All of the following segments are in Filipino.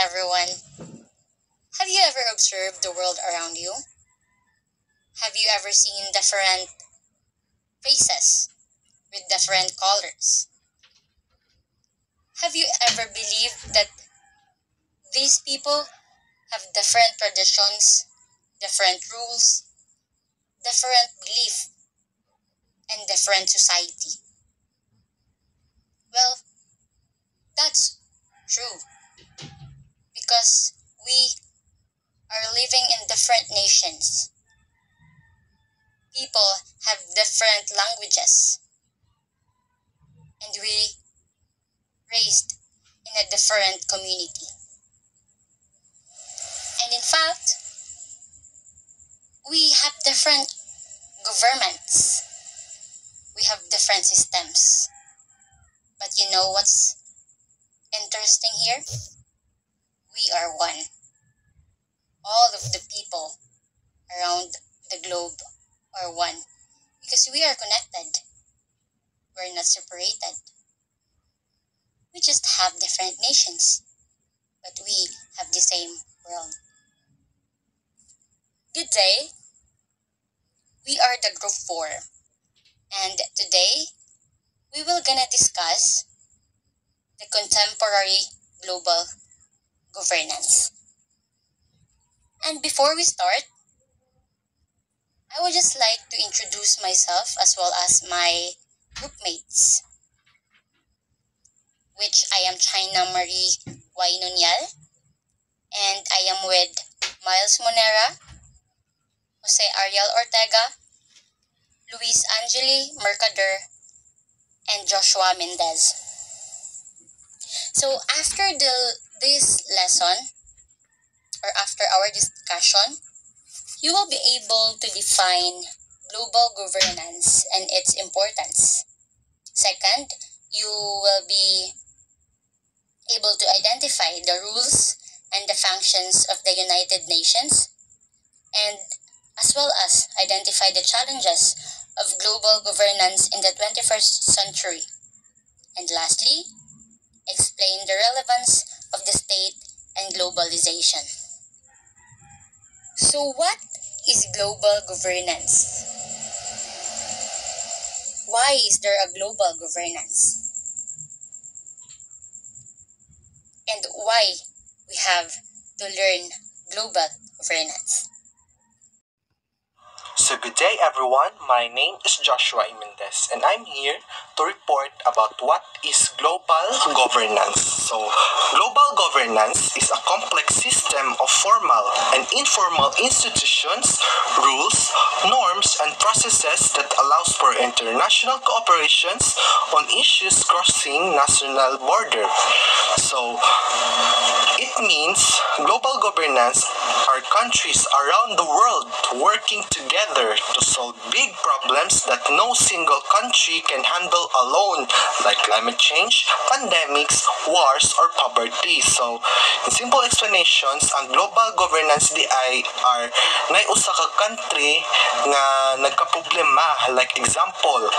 everyone. Have you ever observed the world around you? Have you ever seen different faces with different colors? Have you ever believed that these people have different traditions, different rules, different belief, and different society? Well, that's true because we are living in different nations. People have different languages, and we raised in a different community. And in fact, we have different governments. We have different systems. But you know what's interesting here? We are one. All of the people around the globe are one because we are connected. We're not separated. We just have different nations, but we have the same world. Good day. We are the Group 4, and today we will gonna discuss the contemporary global governance. And before we start, I would just like to introduce myself as well as my groupmates, which I am China Marie Wainunyal, and I am with Miles Monera, Jose Ariel Ortega, Luis Angeli Mercader, and Joshua Mendez. So after this lesson, or after our discussion, you will be able to define global governance and its importance. Second, you will be able to identify the rules and the functions of the United Nations, and as well as identify the challenges of global governance in the 21st century. And lastly, explain the relevance of the state and globalization. So what is global governance? Why is there a global governance? And why we have to learn global governance? So good day everyone, my name is Joshua Mendez and I'm here to report about what is global governance. So global governance is a complex system of formal and informal institutions, rules, norms, and processes that allows for international cooperations on issues crossing national border. So it means global governance are countries around the world working together to solve big problems that no single country can handle alone, like climate change, pandemics, wars, or poverty. So, in simple explanations, ang global governance di ay are nay usa ka country nga nagkaproblema, like example,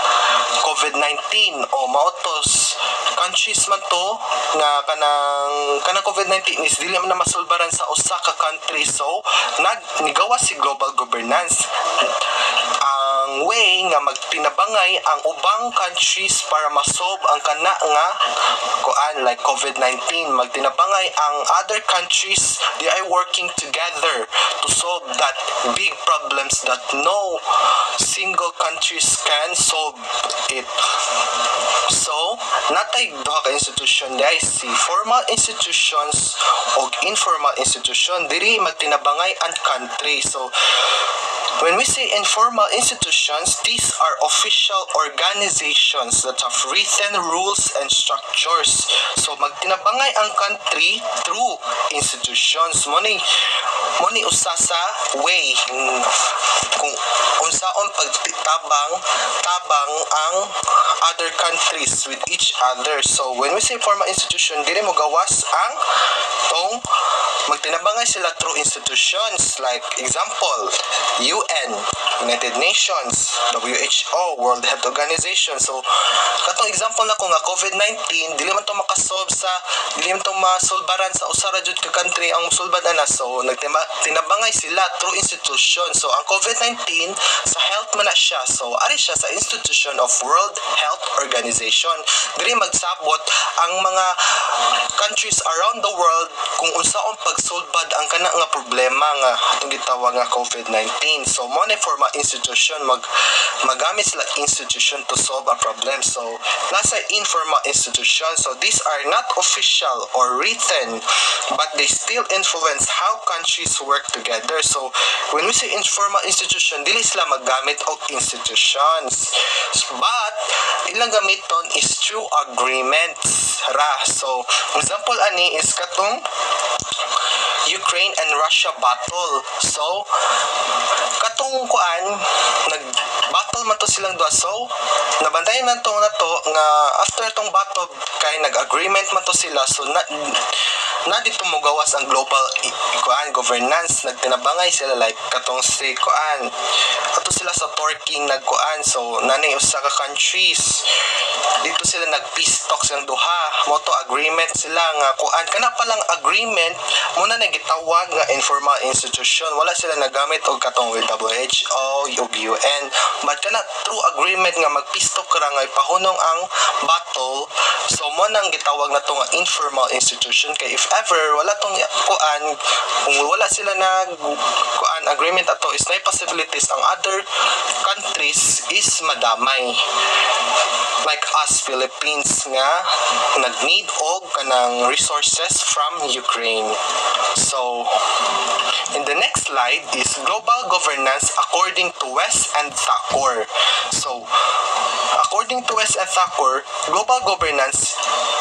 COVID-19 o mautos countries man to nga kanang COVID-19 is dili man na masulbaran sa usa ka country, so nigawa si global governance ang way nga magtinabangay ang ubang countries para masolve ang kana nga kuan like COVID-19. Magtinabangay ang other countries, they are working together to solve that big problems that no single countries can solve it. So natay duha ka institution guys, si formal institutions o informal institution diri magtinabangay ang country. So when we say informal institutions, these are official organizations that have written rules and structures. So magtinabangay ang country through institutions. Muni usa sa way kung unsaon pagtabang ang other countries with each other. So when we say formal institution, dili mo gawas ang tong magtinabangay sila through institutions like example, UN, United Nations, WHO, World Health Organization. So katong example na ko nga COVID-19 dili man to makasolve sa dili man to masolbaran sa usara jud ka country ang musulbad ana. So tinabangay sila through institution. So ang COVID-19 sa health man na siya. So ari siya sa institution of World Health Organization. Diri magsabot ang mga countries around the world kung unsaon pagsulbad ang kana nga problema nga atong gitawag nga COVID-19. So mo na for ma institution magamit sila institution to solve a problem. So nasa informal institution. So these are not official or written but they still influence how countries work together. So when we say informal institution, dili sila maggamit og institutions. But ilang gamiton is through agreements ra. So example ani is katong Ukraine and Russia battle. So katong kuan nag-battle man to silang duha. So nabantayan man to na to nga after tong battle kay nag-agreement man to sila. So na dito mo gawas ang global kuan governance. Nagtinabangay sila like katong si kuan ato sila sa Turkey nagkuan. So nanay usa ka countries dito sila nag-peace talks ang duha. Moto agreement sila nga kuan kana palang agreement muna nagitawag nga informal institution. Wala sila nagamit og katong WHO ug UN. But kana through agreement nga mag-peace talk ra nga ipahunong ang battle. So mo nang gitawag na to nga informal institution kay if ever wala tong kuan kung wala sila nag kuan agreement ato is na possibilities ang other countries is madamay. Like us Philippines nga nag-need og kanang resources from Ukraine. So in the next slide is global governance according to West and Thakur. So according to West and Thakur, global governance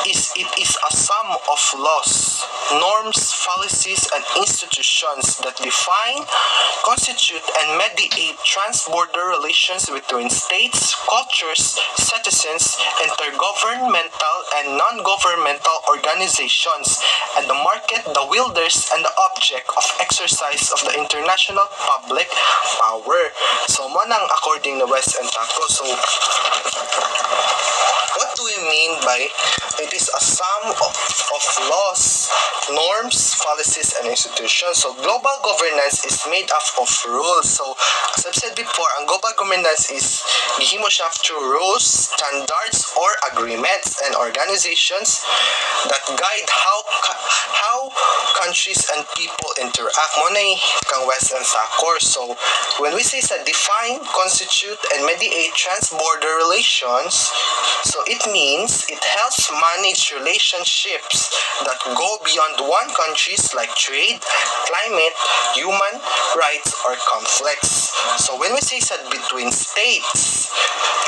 is a sum of laws, norms, policies, and institutions that define, constitute, and mediate trans-border relations between states, cultures, citizens, intergovernmental and non-governmental organizations, and the market, the wielders, and the object of exercise of the international public power. So, manang according to West and Thakur. So, what do we mean by it is a sum of laws, norms, policies, and institutions? So global governance is made up of rules. So as I've said before, ang global governance is gihimo siya through rules, standards, or agreements and organizations that guide how countries and people interact. Mo na kang West and Thakur. So when we say sa define, constitute, and mediate trans-border relations, so it means it helps manage relationships that go beyond one countries like trade, climate, human rights, or conflicts. So when we say sa between states,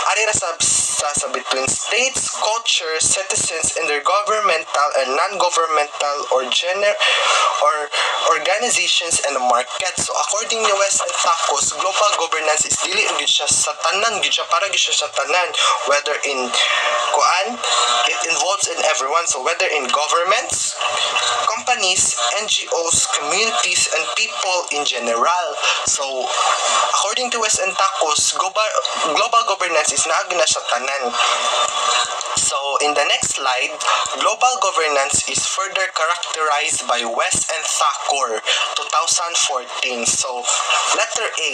ari ra sa between states, culture, citizens, intergovernmental and non-governmental or organizations and the market. So according to West and Thakur, global governance is dili gyud siya sa tanan, gyud siya para gyud siya sa tanan, whether in kuan it involves in everyone. So whether in governments, companies, NGOs, communities, and people in general. So according to West and Thakur, global governance is naagi na sa tanan. So in the next slide, global governance is further characterized by West and Thakur 2014. So letter A,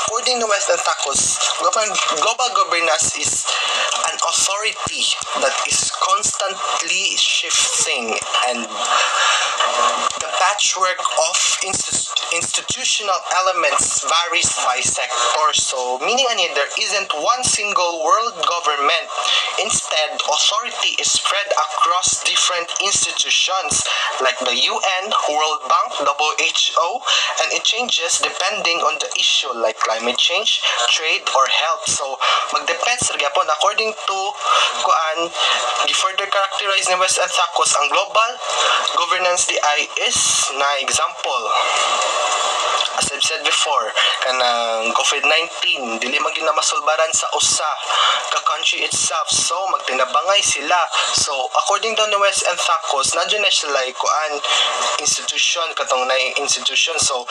according to West and Thakur, global governance is an authority that is constantly shifting, and the patchwork of institutional elements varies by sector. So meaning there isn't one single world government. Instead, authority is spread across different institutions like the UN, World Bank, WHO, and it changes depending on the issue like climate change, trade, or health. So magdepend sa gyapon according to kuan further characterized ni West and Thakur ang global governance di ay is na example as I've said before, kanang COVID-19 dili man gyud na masulbaran sa usa ka country itself, so magtinabangay sila. So according to the West and Thakos, nadyo na sila kuan institution katong na institution. So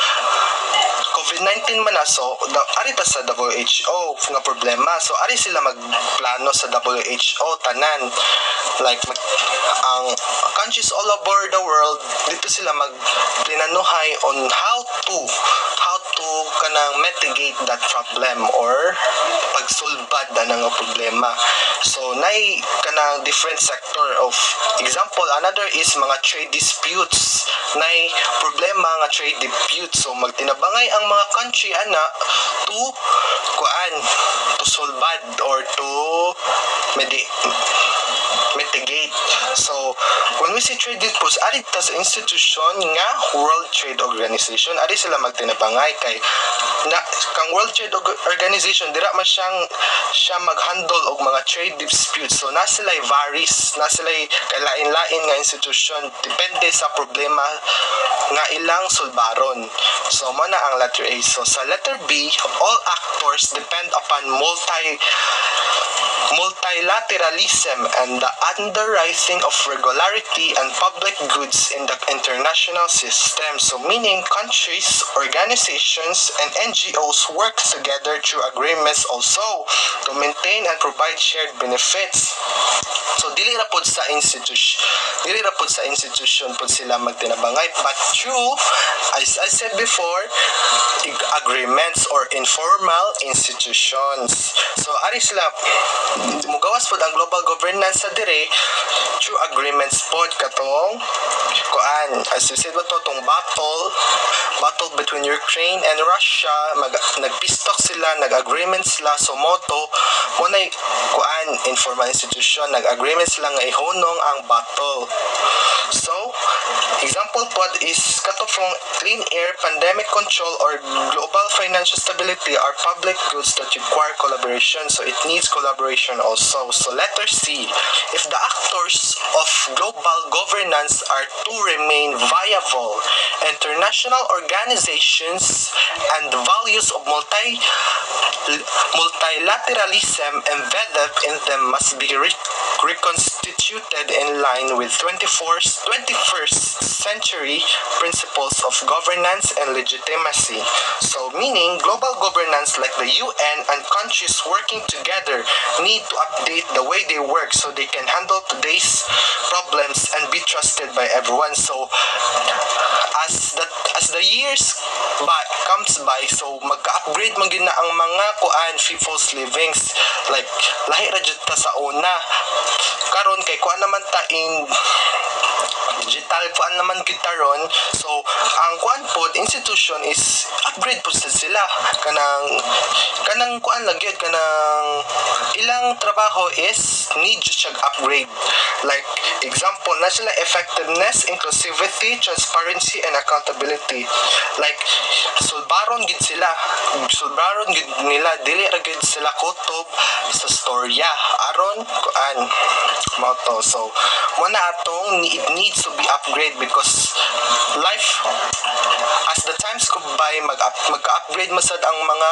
COVID-19 man na, so ari ta sa WHO nga problema. So ari sila magplano sa WHO tanan, like ang countries all over the world dito sila magplinanuhay on how to kanang mitigate that problem or pagsulbad na nga problema. So nay kanang different sector of example, another is mga trade disputes, nay problema nga trade disputes. So magtinabangay ang mga country ana to sulbad or to mitigate. So when we say trade disputes, ari ta sa institution nga World Trade Organization, ari sila magtinabangay kay na kang World Trade Organization dira man siya mag-handle og mga trade disputes. So na sila varies, na sila kalain-lain nga institution depende sa problema nga ilang sulbaron. So mana ang letter A. So sa letter B, all actors depend upon multilateralism and the underwriting of regularity and public goods in the international system. So meaning countries, organizations, and NGOs work together through agreements also to maintain and provide shared benefits. So dili ra pod sa institution pod sila magtinabangay, but through, as I said before, agreements or informal institutions. So ari sila mugawas pod ang global governance sa dire through agreements pod katong as you said tong battle between Ukraine and Russia, nagpistok sila, nag-agreement sila, so mo na informal institution, nag-agreement sila nga ihunong ang battle. So example pod is katong clean air, pandemic control, or global financial stability are public goods that require collaboration, so it needs collaboration also. So letter C, if the actors of global governance are to remain viable, international organizations and the values of multilateralism embedded in them must be reconstituted in line with 21st century principles of governance and legitimacy. So meaning global governance like the UN and countries working together need to update the way they work so they can handle today's problems and be trusted by everyone. So as the years comes by, so magka-upgrade man gyud na ang mga people's livings, like lahi ra jud ta sa una karon kay naman ta in digital naman kita ron. So ang pod institution is upgrade po sila kanang lagyod kanang ilang trabaho is need siya upgrade, like example na sila effectiveness, inclusivity, transparency, and accountability. Like sulbaron gid nila, dili ra gid sila kutob sa storya aron mo to. So muna atong it needs to be upgrade because life as the times go by mag-upgrade masad ang mga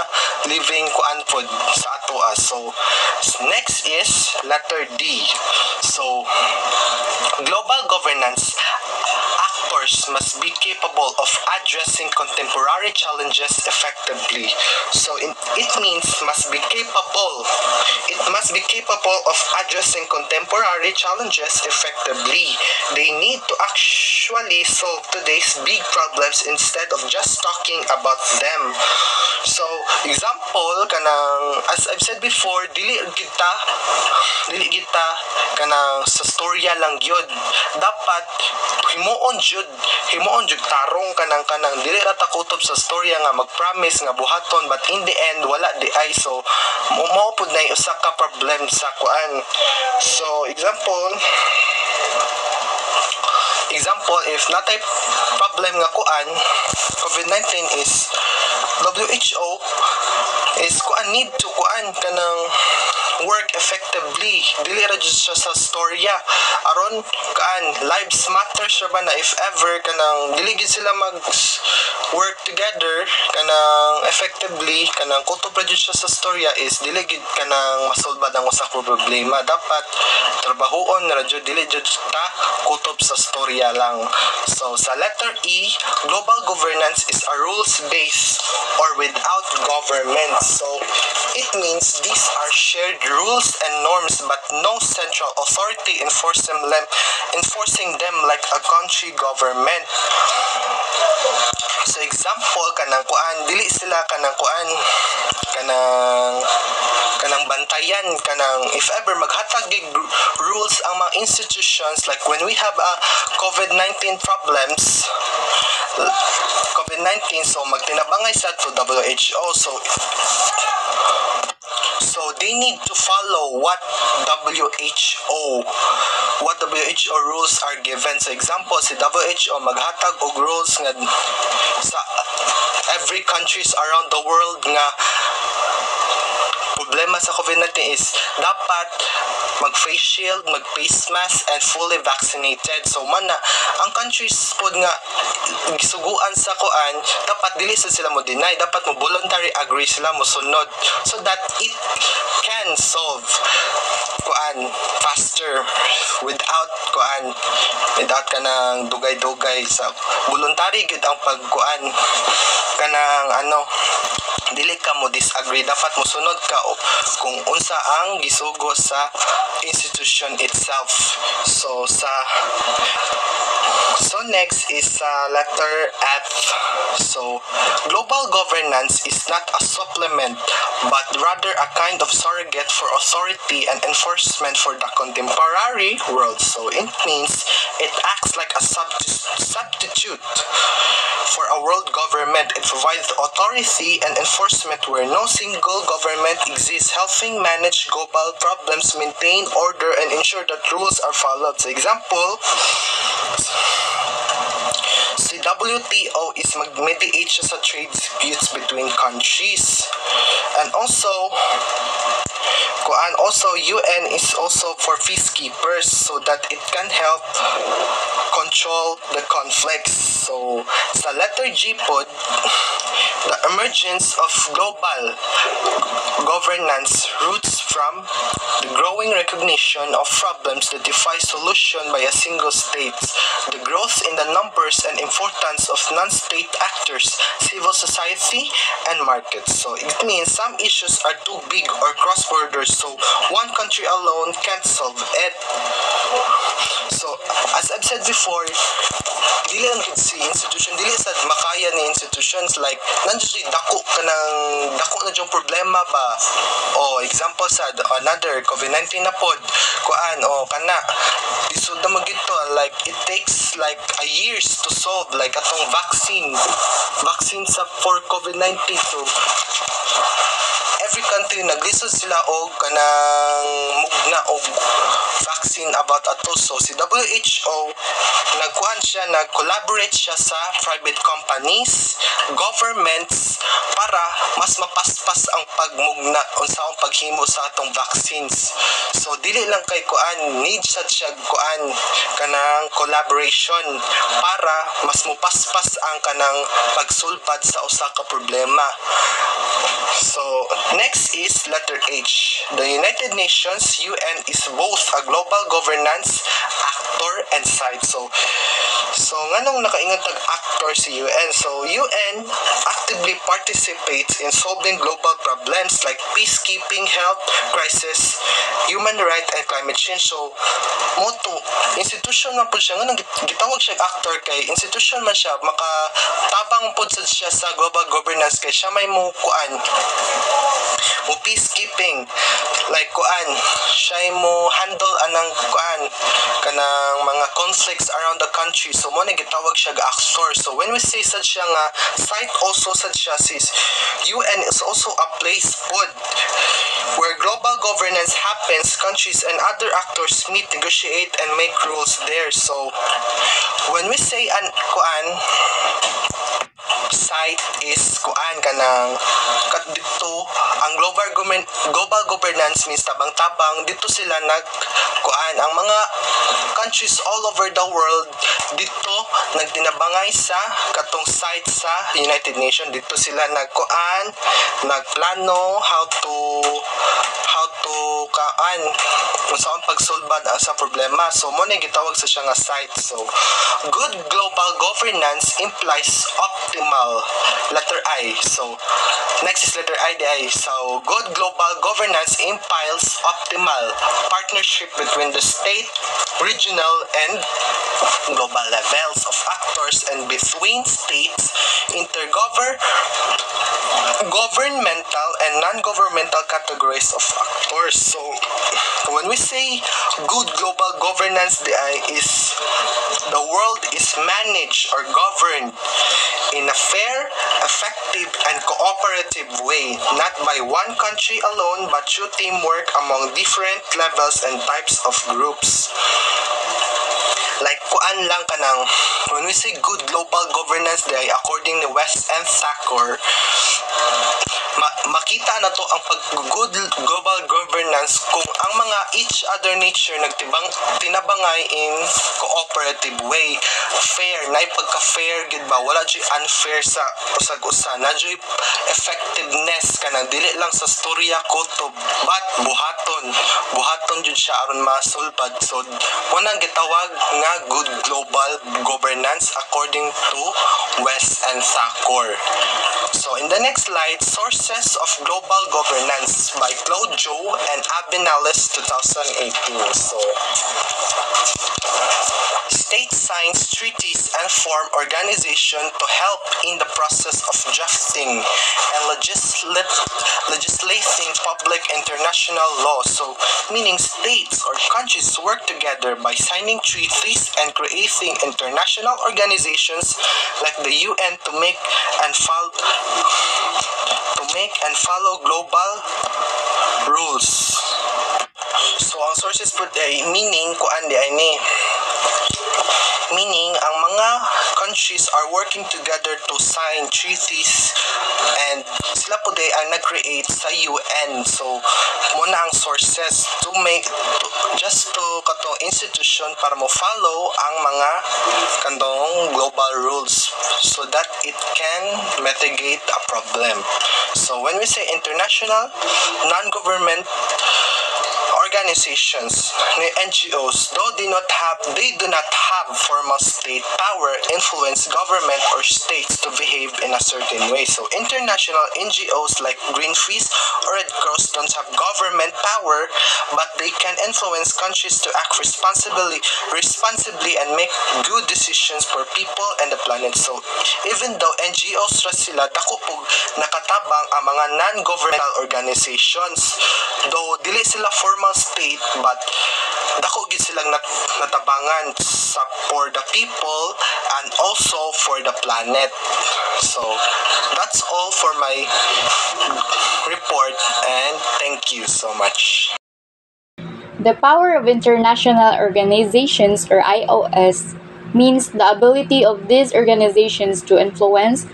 living pod sa atoa. So next is letter D. So global governance actors must be capable of addressing contemporary challenges effectively. So it means must be capable of addressing contemporary challenges effectively. They need to actually solve today's big problems instead of just talking about them. So example kanang as I've said before, dili kita kanang sa storya lang gyud, dapat himuon jud tarong kanang dili ra ta kutob sa storya nga mag-promise nga buhaton but in the end wala di ay. So mao pud na usa ka problem sa So example if natay problem nga COVID-19 is WHO is need to kanang work effectively. Dili ra jud siya sa storya. Aron lives matter siya ba na if ever kanang dili gid sila mag work together kanang effectively kanang kutob ra jud siya sa storya is dili gid kanang masolba ang usa ka problema. Dapat trabahoon ra jud dili jud ta kutob sa storya lang. So sa letter E, global governance is a rules-based or without government. So it means these are shared rules and norms but no central authority enforcing them like a country government. So example kanang dili sila kanang kanang bantayan kanang if ever maghatag rules ang mga institutions like when we have a COVID-19 problems so magtinabangay sa to WHO so they need to follow what WHO rules are given. So example si WHO maghatag og rules nga sa every countries around the world nga problema sa COVID-19 is dapat mag-face shield, mag-face mask, and fully vaccinated. So mana, ang countries po nga gisuguan sa dapat dili sila mo deny, dapat mo voluntary agree sila mo sunod so that it can solve faster without kanang dugay-dugay sa voluntary gid ang kanang dili ka mo disagree, dapat mo sunod ka kung unsa ang gisugo sa institution itself. So next is letter F. So global governance is not a supplement but rather a kind of surrogate for authority and enforcement for the contemporary world. So it means it acts like a substitute for a world government. It provides authority and enforcement where no single government exists, helping manage global problems, maintain order, and ensure that rules are followed. So example, si WTO is mag-mediate siya sa trade disputes between countries. And also UN is also for peacekeepers so that it can help control the conflicts. So sa letter G pod, the emergence of global governance roots from the growing recognition of problems that defy solution by a single state, the growth in the numbers and importance of non-state actors, civil society, and markets. So it means some issues are too big or cross-borders, so one country alone can't solve it. So as I've said before, dili lang si institution, dili sad makaya ni institutions like nandiyo dako na yung problema ba. Example sad another COVID-19 na pod isud na magito like it takes like a years to solve like atong vaccine sa for COVID-19. So every country naglisod sila og kanang mugna og vaccine about ato. So si WHO nag-collaborate siya sa private companies, governments para mas mapaspas ang pagmugna unsaong paghimo sa atong vaccines. So dili lang kay need siya kanang collaboration para mas mupaspas ang kanang pagsulbad sa usa ka problema. So next is letter H. The United Nations, UN, is both a global governance actor and site. So nganong nakaingon tag actor si UN? So UN actively participates in solving global problems like peacekeeping, health crisis, human rights, and climate change. So moto institution man po siya nganong gitawag siya actor kay institution man siya makatabang pod siya sa global governance kay siya may mo peacekeeping like siya mo handle anang kanang mga conflicts around the country. So mo na gitawag siya actor. So when we say sad siya nga site, also sad siya sis UN is also a place pod where global governance happens. Countries and other actors meet, negotiate, and make rules there. So when we say site is kanang dito ang global governance means tabang-tabang dito sila nagkuan ang mga countries all over the world dito nagtinabangay sa katong site sa United Nations. Dito sila nagplano how to kaan kung saan pagsolba sa problema. So mo na gitawag sa siya nga site. So good global governance implies optimal, letter I. So next is letter I. So good global governance implies optimal partnership between the state, regional, and global levels of actors and between states, governmental and non-governmental categories of actors. So when we say good global governance, is the world is managed or governed in a fair, effective, and cooperative way, not by one country alone, but through teamwork among different levels and types of groups. Like kuan lang kanang when we say good global governance according to West and Thackeray, makita na to ang good global governance kung ang mga each other nature tinabangay in cooperative way, fair, na pagka-fair gid ba, wala jud unfair sa usag-usa, na jud effectiveness kanang dili lang sa storya kutob but buhaton jud siya aron masulbad. So mo nang gitawag nga good global governance according to West and Thackeray. So in the next slide, Sources of Global Governance by Claude Joe and Abinales 2018. So states sign treaties and form organization to help in the process of drafting and legislating public international law. So meaning states or countries work together by signing treaties and creating international organizations like the UN to make and follow global rules. So ang sources po ay meaning ang mga countries are working together to sign treaties and sila po ang nag-create sa UN. So muna ang sources to katong institution para mo follow ang mga kantong global rules so that it can mitigate a problem. So when we say international non-government organizations, NGOs, though they do not have formal state power, influence government or states to behave in a certain way. So international NGOs like Greenpeace or Red Cross don't have government power, but they can influence countries to act responsibly and make good decisions for people and the planet. So even though NGOs ra sila, dako po nakatabang ang mga non-governmental organizations, though dili sila formal state, but dako gid silang natabangan for the people and also for the planet. So that's all for my report and thank you so much. The power of international organizations, or IOS, means the ability of these organizations to influence,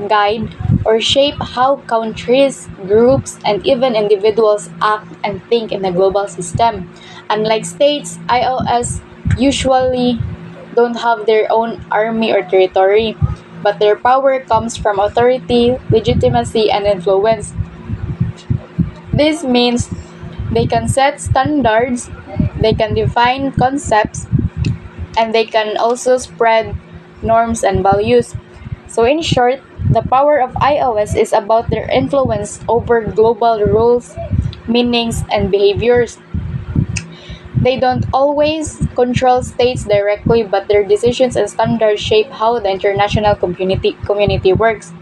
guide, or shape how countries, groups, and even individuals act and think in a global system. Unlike states, IOS usually don't have their own army or territory, but their power comes from authority, legitimacy, and influence. This means they can set standards, they can define concepts, and they can also spread norms and values. So in short, the power of IOS is about their influence over global rules, meanings, and behaviors. They don't always control states directly, but their decisions and standards shape how the international community works.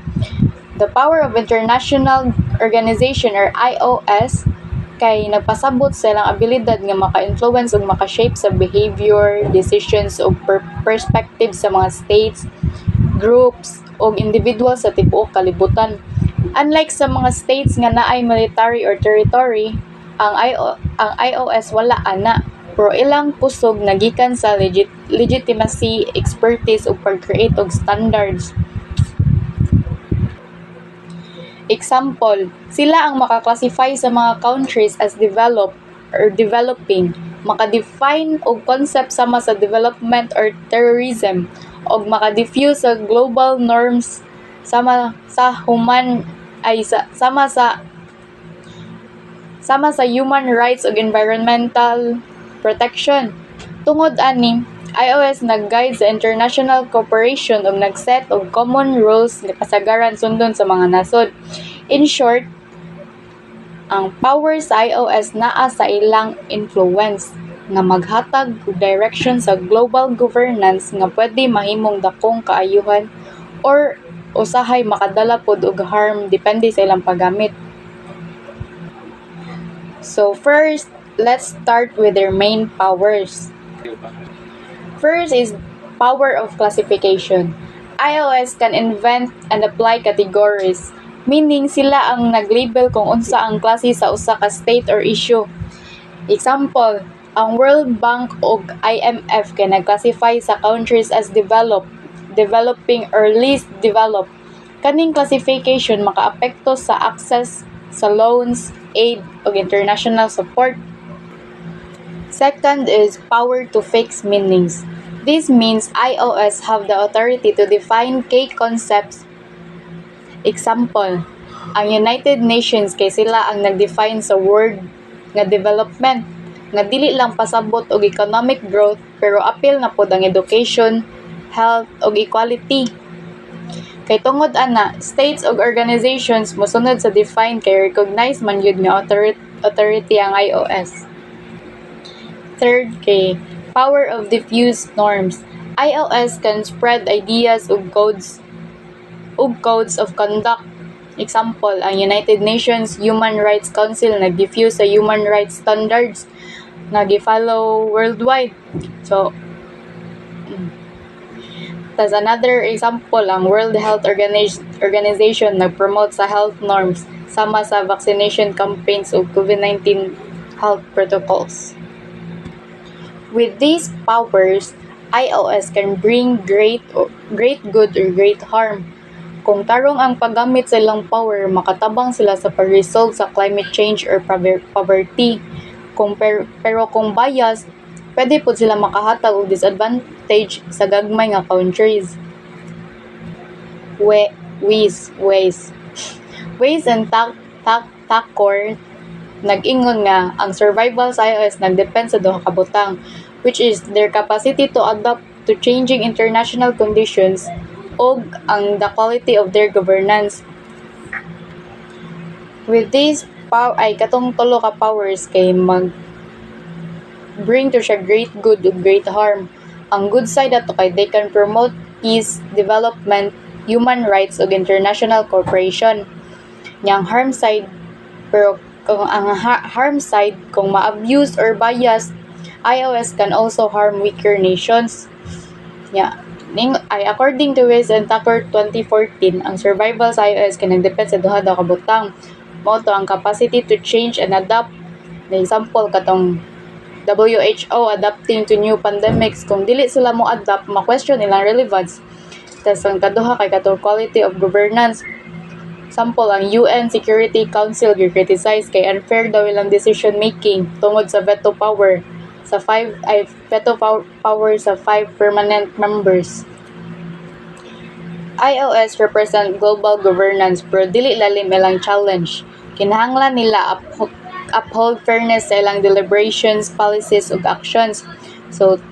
The power of international organization, or IOS, kay nagpasabot sa ilang abilidad nga maka-influence ug maka-shape sa behavior, decisions ug perspective sa mga states, groups ug individuals sa tibuok kalibutan. Unlike sa mga states nga naay military or territory, ang IOS wala ana, pero ilang kusog nagikan sa legitimacy, expertise ug pag-create og standards. Example, sila ang makaklasify sa mga countries as developed or developing, makadefine og concept sama sa development or terrorism, og makadefuse sa global norms sama sa human rights ug environmental protection. Tungod ani, IOS nag-guide sa international cooperation ug nag-set og common rules nga kasagaran sundon sa mga nasod. In short, ang power sa IOS naa sa ilang influence nga maghatag og direction sa global governance nga pwede mahimong dakong kaayuhan or usahay makadala pod og harm depende sa ilang paggamit. So first, let's start with their main powers. First is power of classification. IOS can invent and apply categories, meaning sila ang nag-label kung unsa ang klase sa usa ka state or issue. Example, ang World Bank ug IMF kay nag-classify sa countries as developed, developing or least developed. Kaning classification makaapekto sa access sa loans, aid ug international support. Second is power to fix meanings. This means IOS have the authority to define key concepts. Example, ang United Nations kay sila ang nag-define sa word nga development, nga dili lang pasabot og economic growth pero apil na pod ang education, health ug equality. Kay tungod ana, states ug organizations mosunod sa define kay recognize man yun nga authority ang IOS. Third kay power of diffuse norms. IOS can spread ideas ug codes of conduct. Example, ang United Nations Human Rights Council nag-diffuse sa human rights standards na gi-follow worldwide. So, tas another example, ang World Health Organization nag-promote sa health norms sama sa vaccination campaigns ug COVID-19 health protocols. With these powers, IOS can bring great good or great harm. Kung tarong ang paggamit sa ilang power, makatabang sila sa pag-resolve sa climate change or poverty. Pero kung bias, pwede po sila makahatag og disadvantage sa gagmay nga countries. Ways and Thakur nag-ingon nga ang survival sa IOS nagdepend sa duha ka butang, which is their capacity to adapt to changing international conditions ug ang the quality of their governance. With this katong tulo ka powers kay bring to siya great good ug great harm. Ang good side ato kay they can promote peace, development, human rights ug international cooperation. Yang harm side, pero kung ang harm side kung ma-abuse or bias, IOS can also harm weaker nations. According to Ways and Thakur 2014, ang survival sa IOS kay nagdepend sa duha ka butang. Mao to ang capacity to change and adapt. Na example katong WHO adapting to new pandemics, kung dili sila mo adapt, ma-question ilang relevance. Tas ang kaduha kay katong quality of governance. Example, ang UN Security Council gi-criticize kay unfair daw ilang decision making tungod sa veto power sa 5 permanent members. IOS represent global governance pero dili lalim ilang challenge. Kinahanglan nila uphold fairness sa ilang deliberations, policies ug actions. So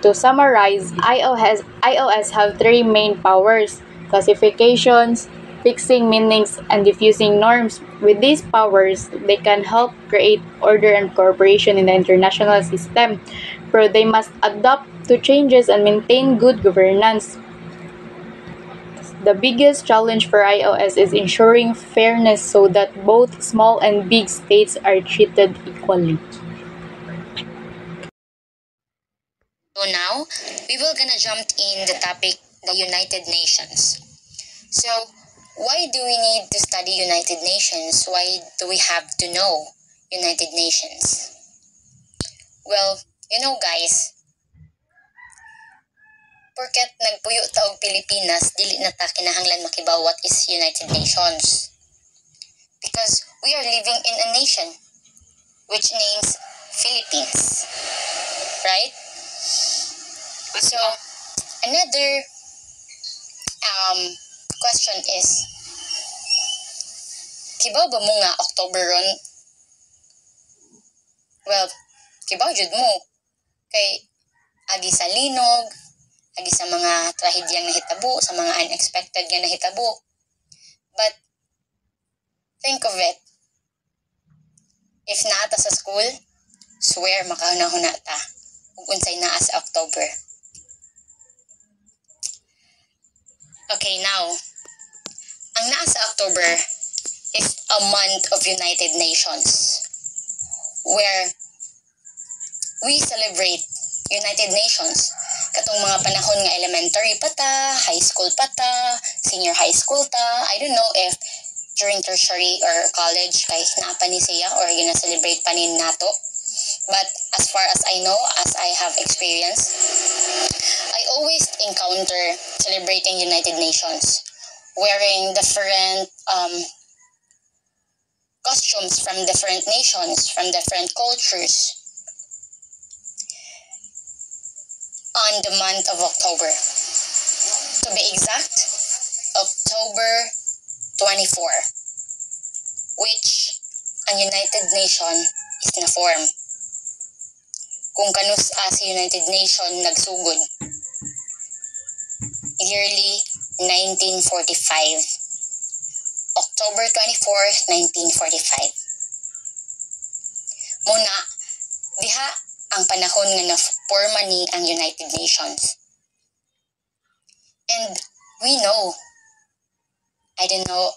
to summarize, IOS have three main powers: classifications, fixing meanings, and diffusing norms. With these powers, they can help create order and cooperation in the international system, but they must adapt to changes and maintain good governance. The biggest challenge for IOS is ensuring fairness so that both small and big states are treated equally. So now, we will gonna jump in the topic, the United Nations. So, why do we need to study United Nations? Why do we have to know United Nations? Well, guys, porket nagpuyo ta og Pilipinas, dili na ta kinahanglan makibaw what is United Nations. Because we are living in a nation which names Philippines. Right? So, another question is, kibaw ba mo nga October ron? Well, kibaw jud mo. Kay, agi sa linog, agi sa mga trahedyang nahitabo, sa mga unexpected nga nahitabo. But, think of it. If naata sa school, swear makahuna-huna ta. Ug unsay naa sa October. Okay, now, ang naa sa October is a month of United Nations where we celebrate United Nations. Katong mga panahon nga elementary pa ta, high school pa ta, senior high school ta. I don't know if during tertiary or college kay naapa ni siya or gina-celebrate pa nin nato. But as far as I know, as I have experienced, I always encounter celebrating United Nations wearing different costumes from different nations, from different cultures on the month of October. To be exact, October 24, which ang United Nation is na-form. Kung kanus sa United Nation nagsugod, yearly 1945. October 24, 1945. Muna, diha ang panahon nga na-forma ni ang United Nations. And we know, I don't know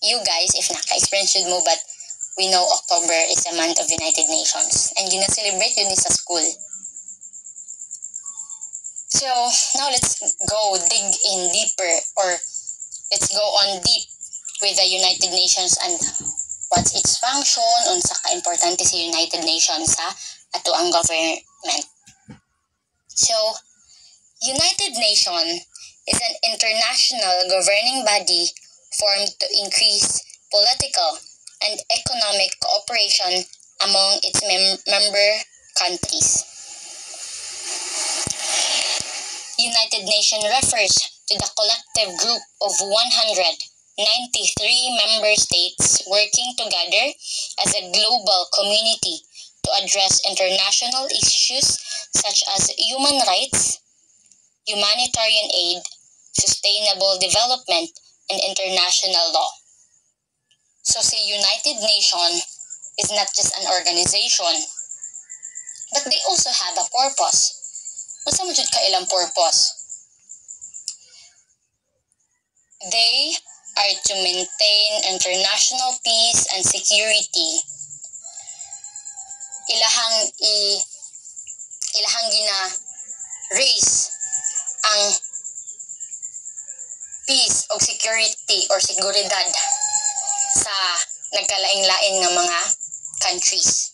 you guys if naka-experience yun mo, but we know October is a month of United Nations. And gina-celebrate yun sa school. So, now let's go dig in deeper, or let's go on deep with the United Nations and what's its function, unsa ka-importante sa United Nations sa ato ang government. So, United Nations is an international governing body formed to increase political and economic cooperation among its member countries. United Nations refers to the collective group of 193 member states working together as a global community to address international issues such as human rights, humanitarian aid, sustainable development, and international law. So, the United Nations is not just an organization, but they also have a purpose. Unsa man jud ka ilang purpose? They are to maintain international peace and security. Ilahang gina-raise ang peace o security or seguridad sa nagkalaing-laing nga mga countries.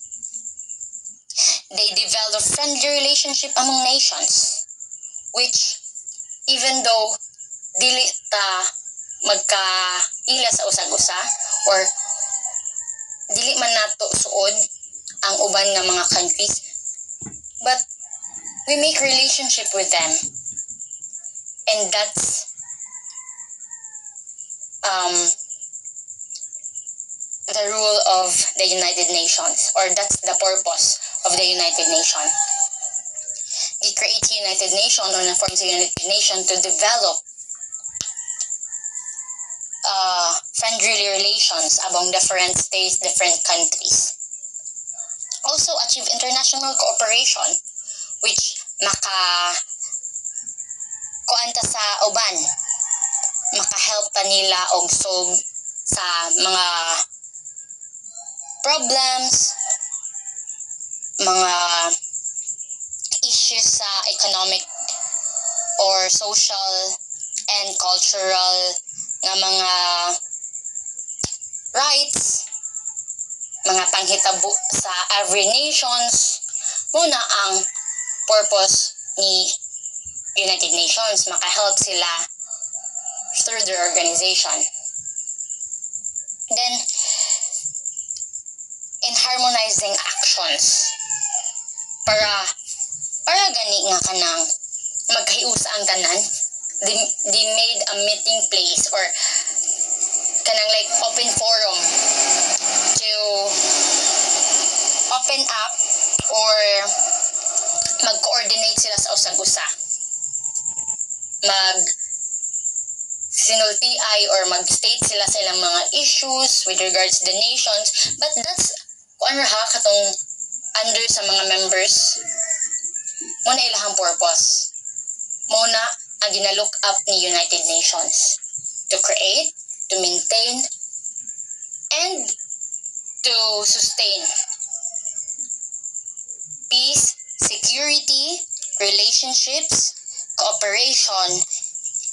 They develop friendly relationship among nations, which even though dili ta magkaila sa usag-usa or dili man nato suod ang uban nga mga countries, but we make relationship with them, and that's the rule of the United Nations, or that's the purpose of the United Nations. They create United Nations or na-form sa United Nations to develop friendly relations among different states, different countries. Also achieve international cooperation, which kuanta sa uban, maka-help ta nila og solve sa mga problems, mga issues sa economic or social and cultural nga mga rights, mga panghitabo sa every nations. Muna ang purpose ni United Nations, makahelp sila through their organization. Then, in harmonizing actions, para gani nga kanang magkahiusa ang tanan, they made a meeting place or kanang like open forum to open up or mag-coordinate sila sa usag-usa. Sinultiay or mag-state sila sa ilang mga issues with regards to the nations. But that's katong under sa mga members. Muna ilahang purpose. Muna ang ginalook up ni United Nations to create, to maintain, and to sustain peace, security, relationships, cooperation,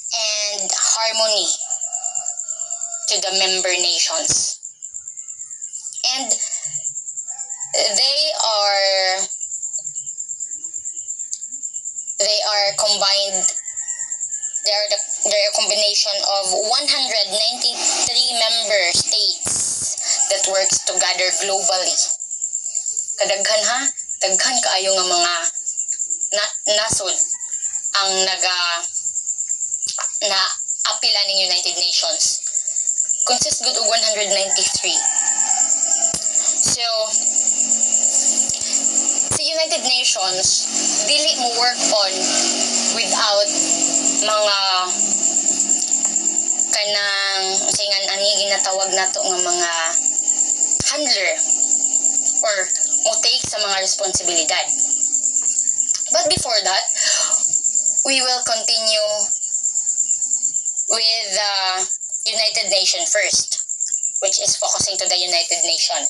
and harmony to the member nations. And they are combined. They're a combination of 193 member states that works together globally. Kadaghan daghan kaayo nga mga nasod ang na-apila ng United Nations. Consist good og 193. So, sa United Nations, dili mo work on without mga kanang singan ani ginatawag nato nga mga handler or mo take sa mga responsibilidad. But before that, we will continue with the United Nations first, which is focusing to the United Nations.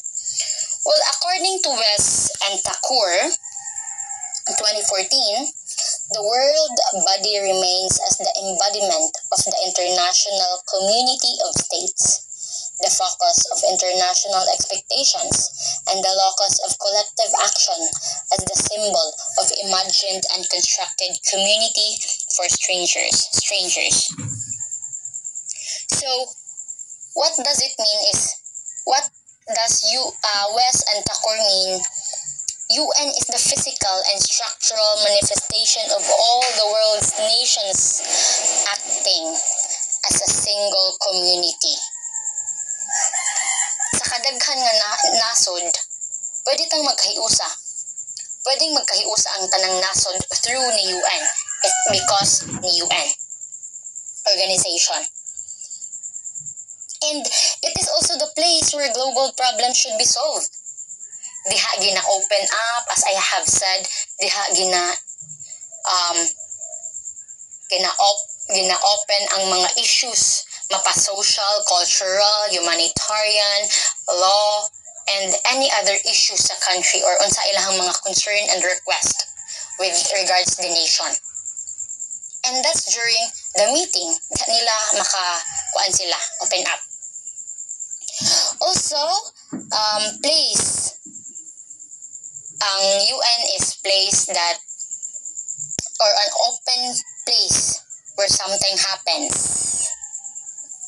Well, according to West and Thakur, in 2014, the world body remains as the embodiment of the international community of states, the focus of international expectations, and the locus of collective action as the symbol of imagined and constructed community for strangers. So, what does it mean is, what does West and Thakur mean? UN is the physical and structural manifestation of all the world's nations acting as a single community. Sa kadaghan nga nasod, pwede tang magkahiusa. Pwedeng magkahiusa ang tanang nasod through ni UN because ni UN organization. And it is also the place where global problems should be solved. Diha gina-open up, as I have said, diha gina-open ang mga issues, mapa-social, cultural, humanitarian, law, and any other issues sa country or unsa ilahang mga concern and request with regards to the nation. And that's during the meeting. Diha nila makakuan sila, open up. Also, place. Ang UN is place that, or an open place where something happens.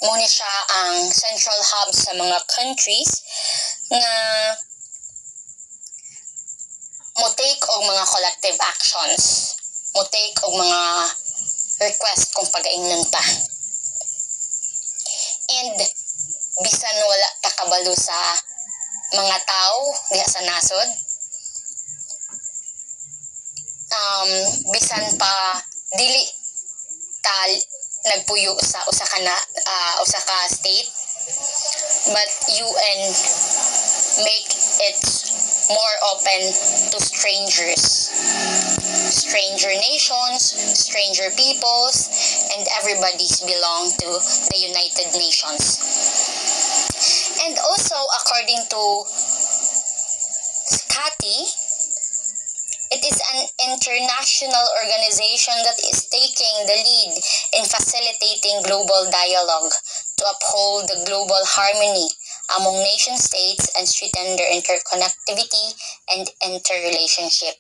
Muna siya ang central hub sa mga countries na mo take og mga collective actions, mo take og mga request kung pag-aingnon pa. And bisan wala takabalo sa mga tao diha sa nasod, bisan pa dili ta nagpuyo sa usa ka state, but UN make it more open to stranger nations, stranger peoples, and everybody's belong to the United Nations. And also, according to SCATI, it is an international organization that is taking the lead in facilitating global dialogue to uphold the global harmony among nation states and strengthen their interconnectivity and interrelationship.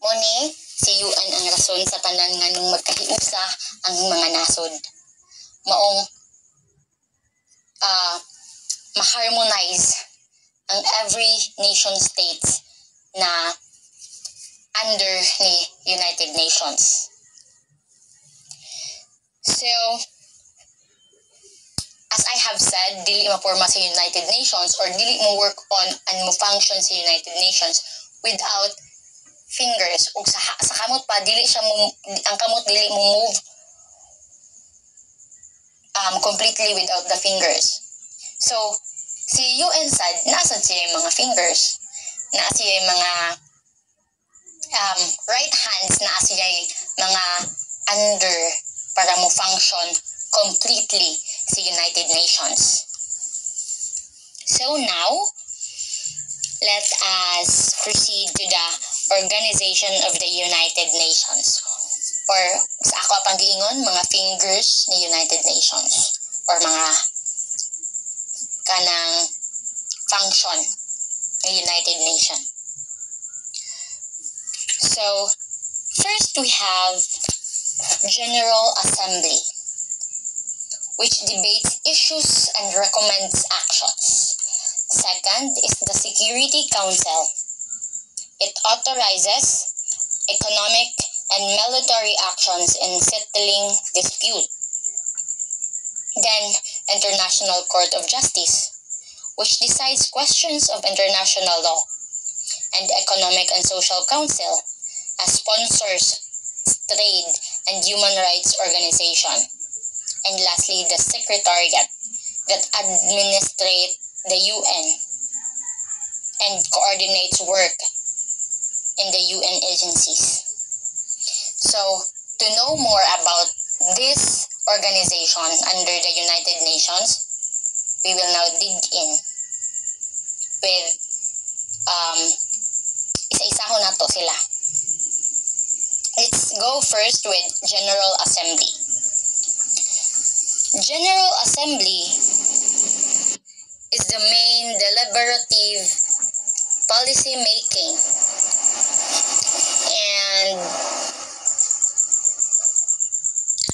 Mo ni si UN ang rason sa tanan nganong magkahiusa ang mga nasod. Maong ma-harmonize ang every nation states na under ni United Nations. So, as I have said, dili maporma sa United Nations or dili mo work on and mo function sa United Nations without fingers. Ug sa kamot pa dili siya ang kamot dili mo move completely without the fingers. So, si UN sad nasa siya mga fingers, naa siya mga right hands, naa siya mga under para mo function completely sa United Nations. So now, let us proceed to the Organization of the United Nations, or sa ako pang giingon, mga fingers ni United Nations, or mga kanang function ng United Nations. So, first we have General Assembly, which debates issues and recommends actions. Second is the Security Council. It authorizes economic and military actions in settling dispute. Then, International Court of Justice, which decides questions of international law. And Economic and Social Council, as sponsors trade and human rights organization. And lastly, the Secretariat, that administrates the UN and coordinates work in the UN agencies. So, to know more about this organization under the United Nations, we will now dig in with isa-isaho nato sila. Let's go first with General Assembly. General Assembly is the main deliberative policy making and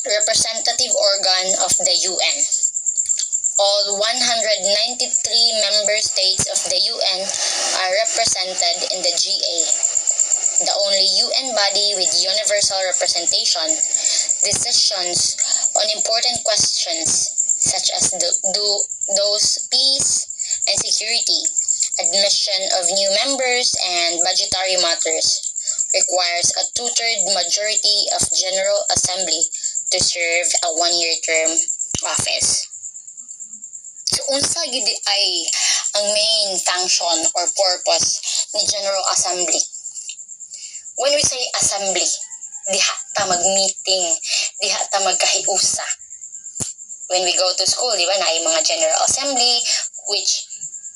representative organ of the UN. All 193 member states of the UN are represented in the GA, the only UN body with universal representation. Decisions on important questions such as those peace and security, admission of new members, and budgetary matters requires a two-thirds majority of General Assembly to serve a one-year term office. So, unsa gid ay ang main function or purpose ni General Assembly? When we say assembly, diha ta mag-meeting, diha ta magkahiusa. When we go to school, di ba, na yung mga General Assembly, which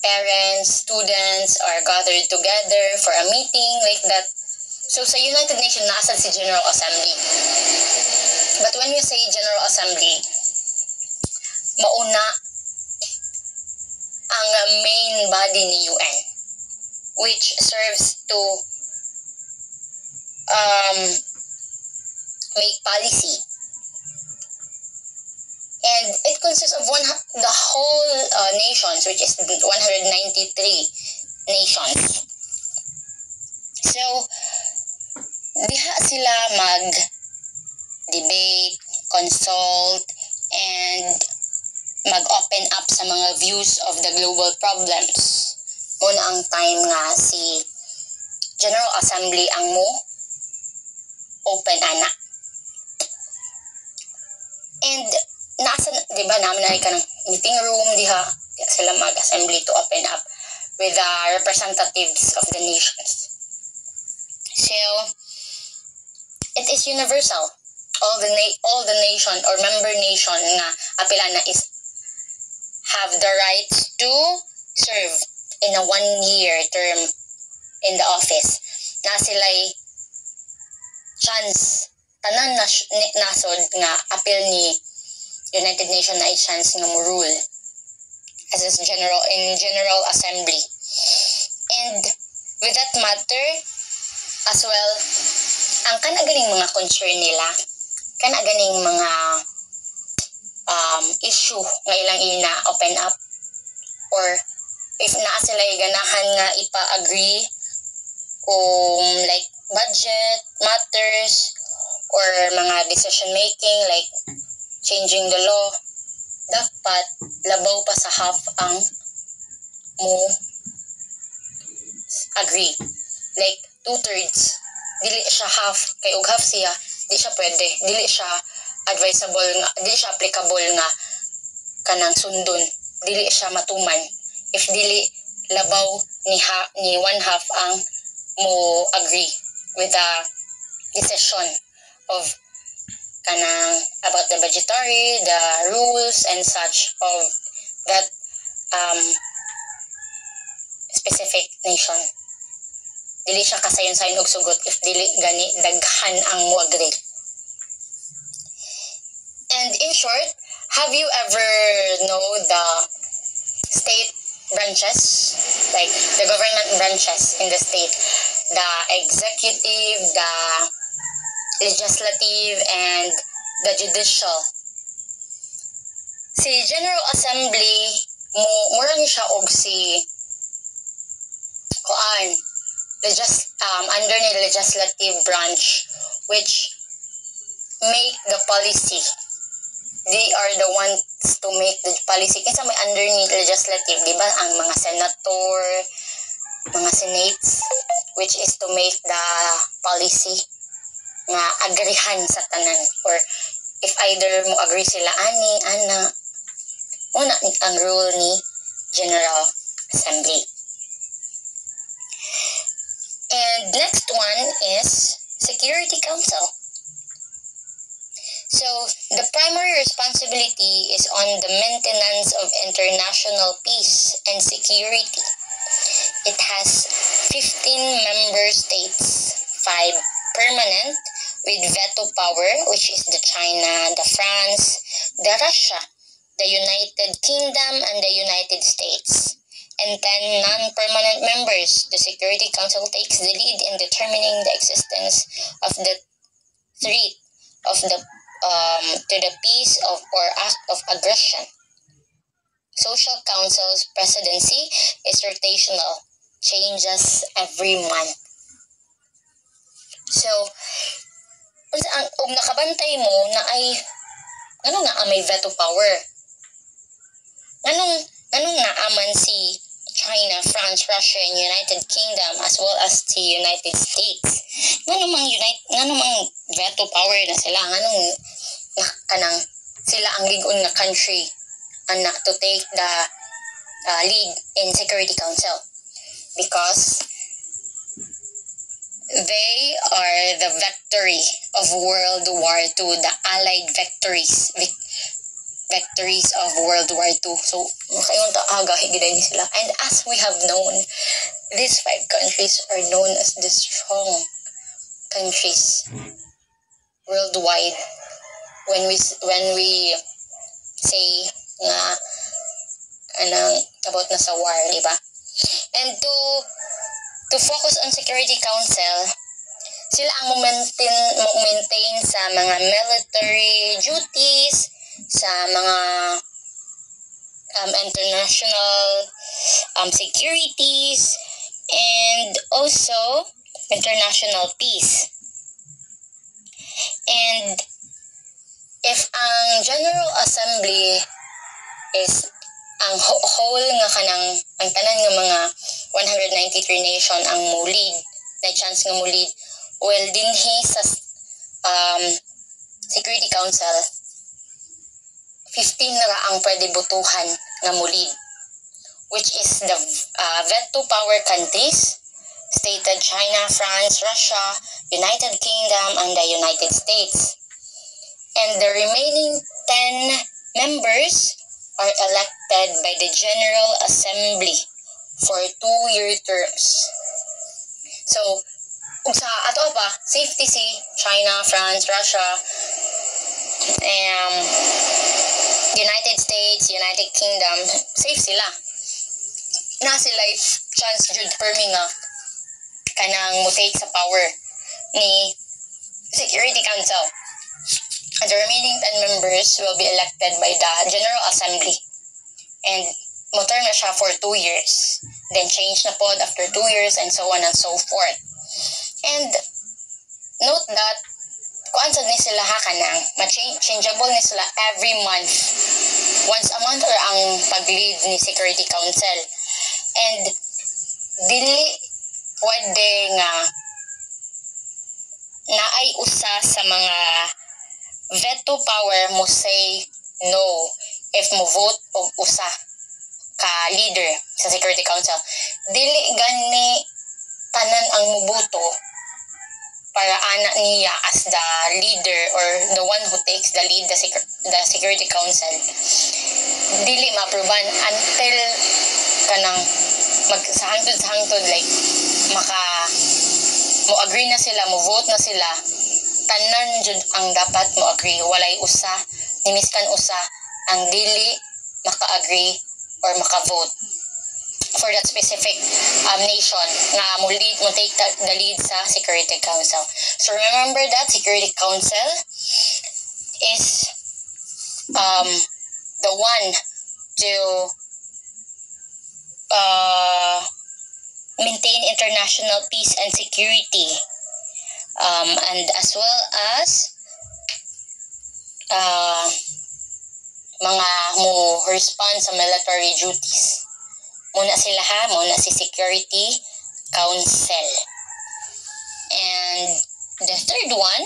parents, students are gathered together for a meeting like that. So, sa United Nations, nasa si General Assembly. But when we say General Assembly, mauna ang main body ni UN, which serves to make policy. And it consists of the whole nations, which is 193 nations. So, diha sila mag-debate, consult, and mag-open up sa mga views of the global problems. Muna ang time nga si General Assembly ang mo open ana. And nasa, di ba, namin na ka ng meeting room, diha sila mag-assembly to open up with the representatives of the nations. So, it is universal. All the nation or member nation nga apila na is have the rights to serve in a 1-year term in the office. Na sila'y chance, tanan nasod nga apil ni United Nations na chance nga mo rule as in General Assembly. And with that matter, As well, ang kanaganing mga concern nila, kanaganing mga issue nga ilang ina open up, or if naa sila ganahan nga ipa-agree kung like budget matters or mga decision making like changing the law, dapat labaw pa sa half ang mo agree. Like 2/3, dili siya half, kay og half siya, di siya pwede, dili siya advisable nga, dili siya applicable nga kanang sundon, dili siya matuman if dili labaw ni one half ang mo agree with the decision of kanang about the budgetary, the rules and such of that specific nation. Dili siya kasayon-sayon og sugot if dili gani daghan ang mo agree. And in short, have you ever know the state branches, like the government branches in the state, the executive, the legislative, and the judicial? Si General Assembly mura ni siya og si under ni legislative branch, which make the policy. They are the ones to make the policy. Kinsa may under ni legislative, di ba? Ang mga senator, mga senates, which is to make the policy nga agrihan sa tanan, or if either mo agree sila ana muna ang rule ni General Assembly. And next one is Security Council. So the primary responsibility is on the maintenance of international peace and security. It has 15 member states, 5 permanent with veto power, which is the China, the France, the Russia, the United Kingdom, and the United States. And 10 non-permanent members. The Security Council takes the lead in determining the existence of the threat of the to the peace of or act of aggression. Social Council's presidency is rotational, changes every month. So, nakabantay mo na ay may veto power. Anong naaman si China, France, Russia, and United Kingdom as well as the United States? Nganong veto power na sila? Kanang sila ang ligon nga country to take the lead in Security Council, because they are the victory of World War II, the Allied victories of World War II. So, makayong taaga, higiday ni sila. And as we have known, these 5 countries are known as the strong countries worldwide. When we say nga about na sa war, di ba? And to focus on Security Council, sila ang maintain sa mga military duties, sa mga international securities, and also international peace. And if ang General Assembly is ang whole nga kanang ang tanan nga mga 193 nation ang mo lead, na chance nga mo lead, well dinhi sa Security Council 15 na ang pwede butuhan nga mo lead, which is the veto power countries stated China, France, Russia, United Kingdom, and the United States. And the remaining 10 members are elected by the General Assembly for 2-year terms. So, kung sa ato pa, safety si China, France, Russia, United States, United Kingdom, safe sila. Na sila chance jud permi nga kanang mo-take sa power ni Security Council. And the remaining 10 members will be elected by the General Assembly. And mo-term na siya for 2 years. Then change na pod after 2 years and so on and so forth. And note that kuan sad ni sila ha kanang changeable ni sila every month. Once a month or ang pag-lead ni Security Council. And dili pwede nga naay usa sa mga veto power mo say no if mo vote og usa ka leader sa Security Council. Dili gani tanan ang muboto para ana niya as the leader or the one who takes the lead the Security Council. Dili ma-approvean until kanang sa hangtod like mo agree na sila, mo vote na sila, tanan jud ang dapat mo agree, walay usa nimiskan usa ang dili maka-agree or maka-vote for that specific nation nga mo take the lead sa Security Council. So remember that Security Council is the one to maintain international peace and security, and as well as mga mo respond sa military duties. Muna sila ha, muna si Security Council. And the third one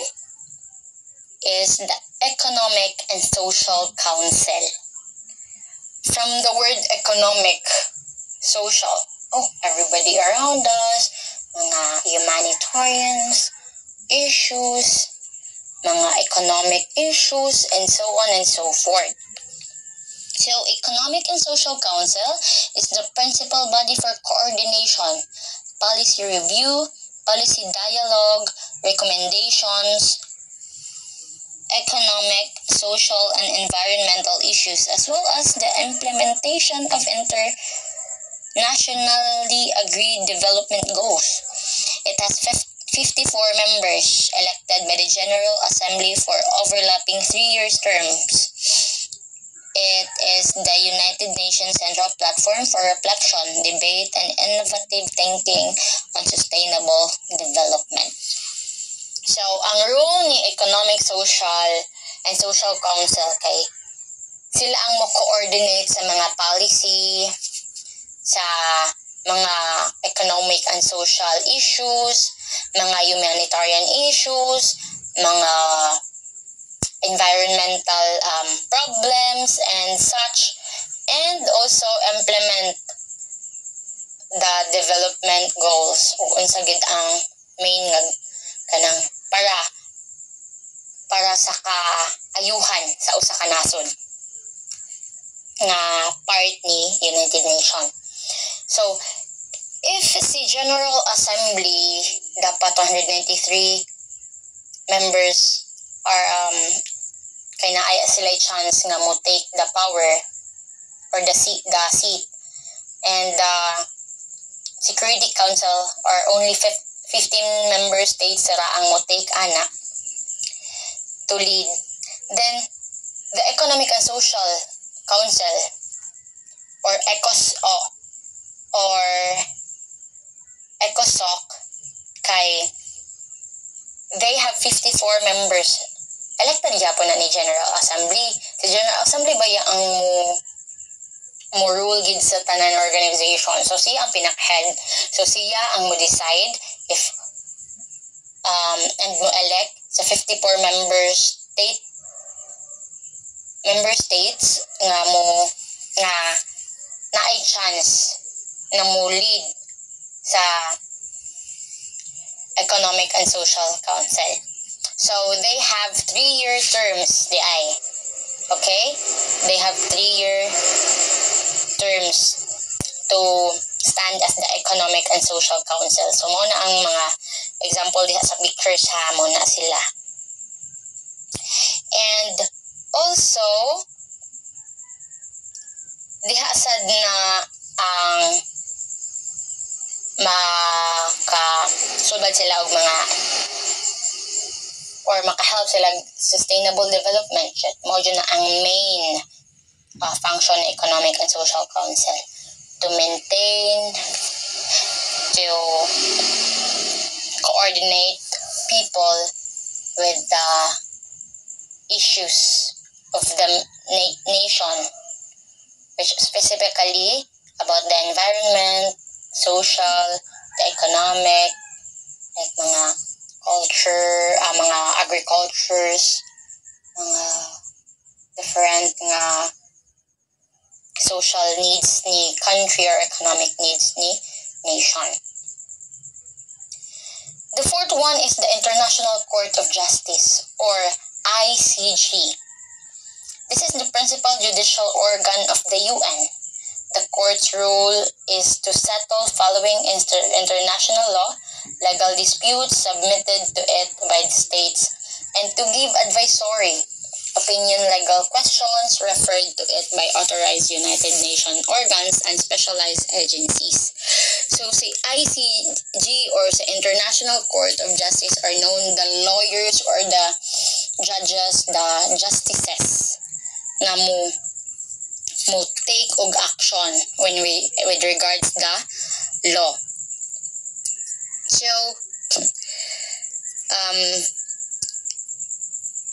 is the Economic and Social Council. From the word economic, social, everybody around us, mga humanitarians, issues, mga economic issues, and so on and so forth. So, Economic and Social Council is the principal body for coordination, policy review, policy dialogue, recommendations, economic, social, and environmental issues, as well as the implementation of internationally agreed development goals. It has 54 members elected by the General Assembly for overlapping 3-year terms. It is the United Nations Central Platform for Reflection, Debate, and Innovative Thinking on Sustainable Development. So, ang role ni Economic, Social, and Social Council kay sila ang mo-coordinate sa mga policy, sa mga economic and social issues, mga humanitarian issues, mga environmental problems and such, and also implement the development goals o unsa gid ang main nga kanang para sa kaayuhan sa usa ka nasod nga part ni United Nations. So if si General Assembly dapat 193 members are kay naaya sila chance nga mo take the power or the seat, and the Security Council are only 15 member states ra ang mo take ana to lead. Then the Economic and Social Council or ECOSOC kay they have 54 members elected gyapon na ni General Assembly. Si General Assembly ba ang mo rule gid sa tanan organization. So siya ang pinak-head. So siya ang mo decide if and mo elect sa 54 member states nga naay chance na mo lead sa Economic and Social Council. So, they have 3-year terms, okay? They have 3-year terms to stand as the Economic and Social Council. So, muna ang mga example diha sa pictures ha, muna sila. And also, diha sad na ang makasulbad sila og mga or makahelp sila sustainable development. Mao na ang main function ng Economic and Social Council, to maintain, to coordinate people with the issues of the nation, which specifically about the environment, social, the economic, like mga culture, mga agricultures, mga different nga social needs ni country or economic needs ni nation. The fourth one is the International Court of Justice, or ICJ. This is the principal judicial organ of the UN. The court's role is to settle following international law, legal disputes submitted to it by the states, and to give advisory opinion legal questions referred to it by authorized United Nations organs and specialized agencies. So si ICJ or sa International Court of Justice are known the lawyers or the judges, the justices na mo take og action with regards the law. So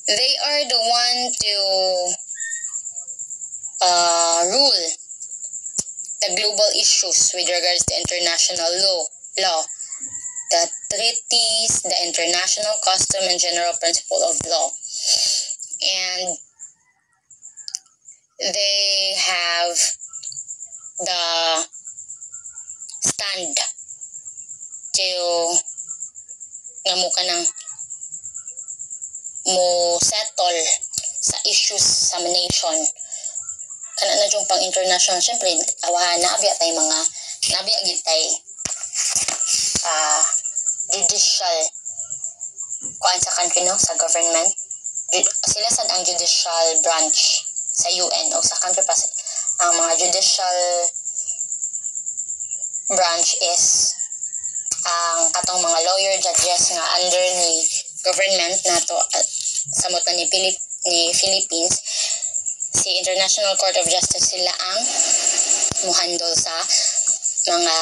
they are the one to rule the global issues with regards to international law, the treaties, the international custom and general principle of law. And they have the stand to namuka ng mo settle sa issues sa nation. Kana na yung pang international, syempre nabiya tay mga nabiya gitay judicial kuan sa country, no, sa government. Sila sad ang judicial branch sa UN o sa country pa. Ang mga judicial branch is ang katong mga lawyer judges nga under ni government nato sa muta ni Philippines. Si International Court of Justice sila ang muhandle sa mga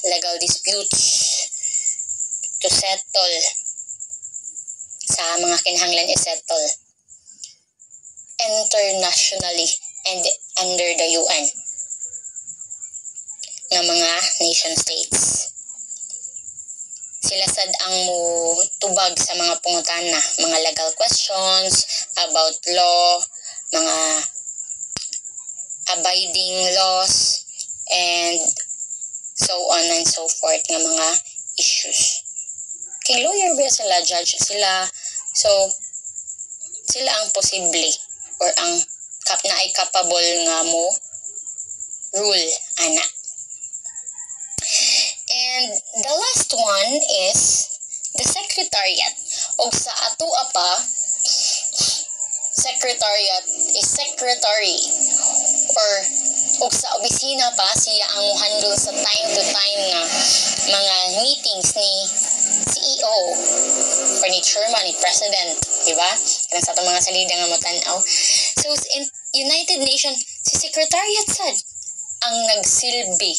legal disputes to settle sa mga kinahanglan i-settle internationally and under the UN ng mga nation states. Sila sad ang tubag sa mga pangutana, mga legal questions about law, mga abiding laws, and so on and so forth nga mga issues. Kay lawyer ba sila, judge sila, so sila ang posible or ang na ay capable nga mo rule ana. And the last one is the secretariat. O sa atoa pa, secretariat is secretary or o sa opisina pa siya ang handle sa time to time nga mga meetings ni CEO or ni chairman, ni president, di ba? Kanang sa itong mga salida nga matanaw. So in United Nations, si secretariat sad ang nagsilbi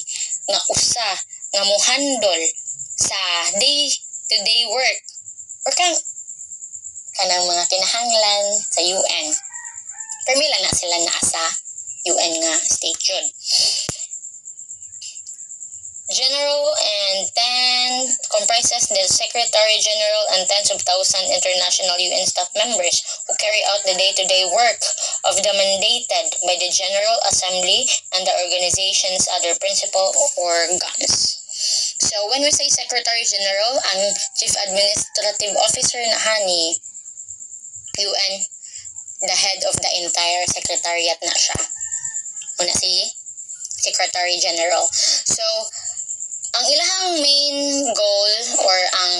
nga usa nga mohandle sa day-to-day work or kanang mga kinahanglan sa UN. Permila na sila naa sa UN nga state yun. General and 10 comprises the Secretary General and tens of thousands international UN staff members who carry out the day-to-day work of the mandated by the General Assembly and the organization's other principal organs. So when we say Secretary General, ang Chief Administrative Officer na ni UN, the head of the entire secretariat na siya. Una si Secretary General. So ang ilahang main goal or ang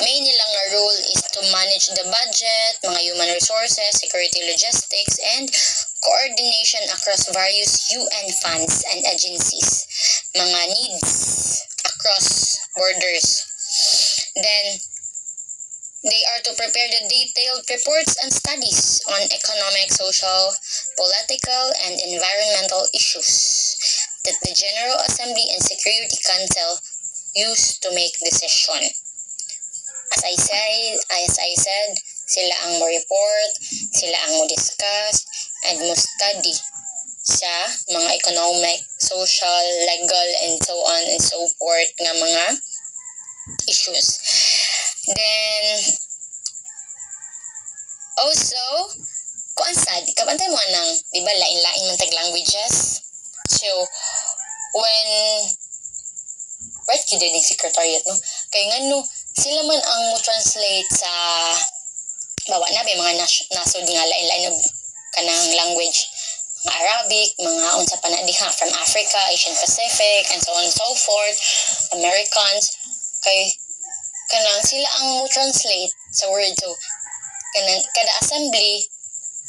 main nilang role is to manage the budget, mga human resources, security logistics, and coordination across various UN funds and agencies. Mga needs across borders. Then, they are to prepare the detailed reports and studies on economic, social, political, and environmental issues that the General Assembly and Security Council use to make decision. As I said, sila ang mo-report, sila ang mo-discuss, and mo-study sa mga economic, social, legal, and so on and so forth nga mga issues. Then, also, kuan sad, kabantay mo nang, di ba, lain-lain man tag languages. So, when, right, kidinig secretariat, no? Kaya nga, no, sila man ang mo-translate sa, bawa na, mga nasod nga lain-lain kanang language, mga Arabic, mga unsa pa na diha, from Africa, Asian Pacific, and so on and so forth, Americans, kay kanang sila ang mo-translate sa word. So, kanang kada assembly,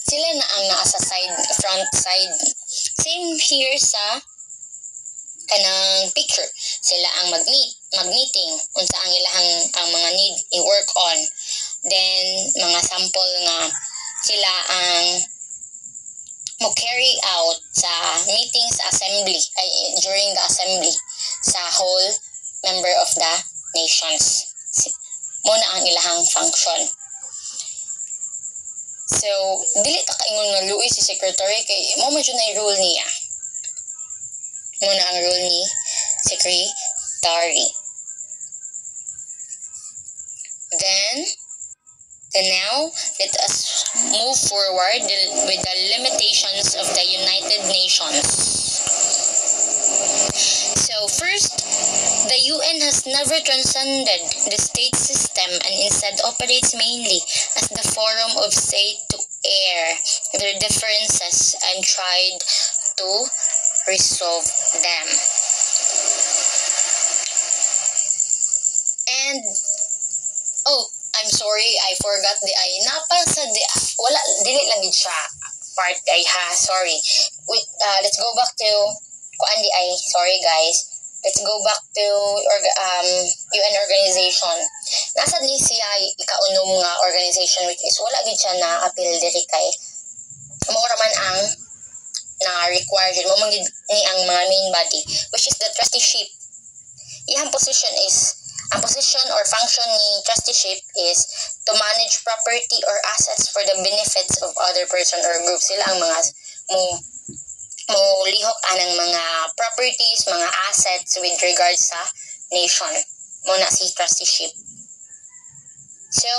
sila na ang naa sa front side. Same here sa kanang picture. Sila ang mag-meeting, unsa ang ilahang ang mga need i-work on. Then, mga sample nga sila ang mo-carry out sa meetings assembly, during the assembly sa whole member of the nations. Muna ang ilahang function. So, dili ta kaingon nga luoy si secretary kay mo man jud na rule niya. Muna ang rule ni secretary. Then now, let us move forward with the limitations of the United Nations. So first, the UN has never transcended the state system and instead operates mainly as the forum of states to air their differences and tried to resolve them. And, I'm sorry, I forgot dili lang gid siya part ay ha, sorry. Let's go back to sorry guys. Let's go back to UN organization. Nasa ni siya ikaunom nga organization which is wala gid siya na appeal diri kay mao man ang na-require mo man gid ni ang mga main body which is the trusteeship. Iyang ang position or function ni trusteeship is to manage property or assets for the benefits of other person or group. Sila ang mga lihok anang mga properties, mga assets with regards sa nation. Muna si trusteeship. So,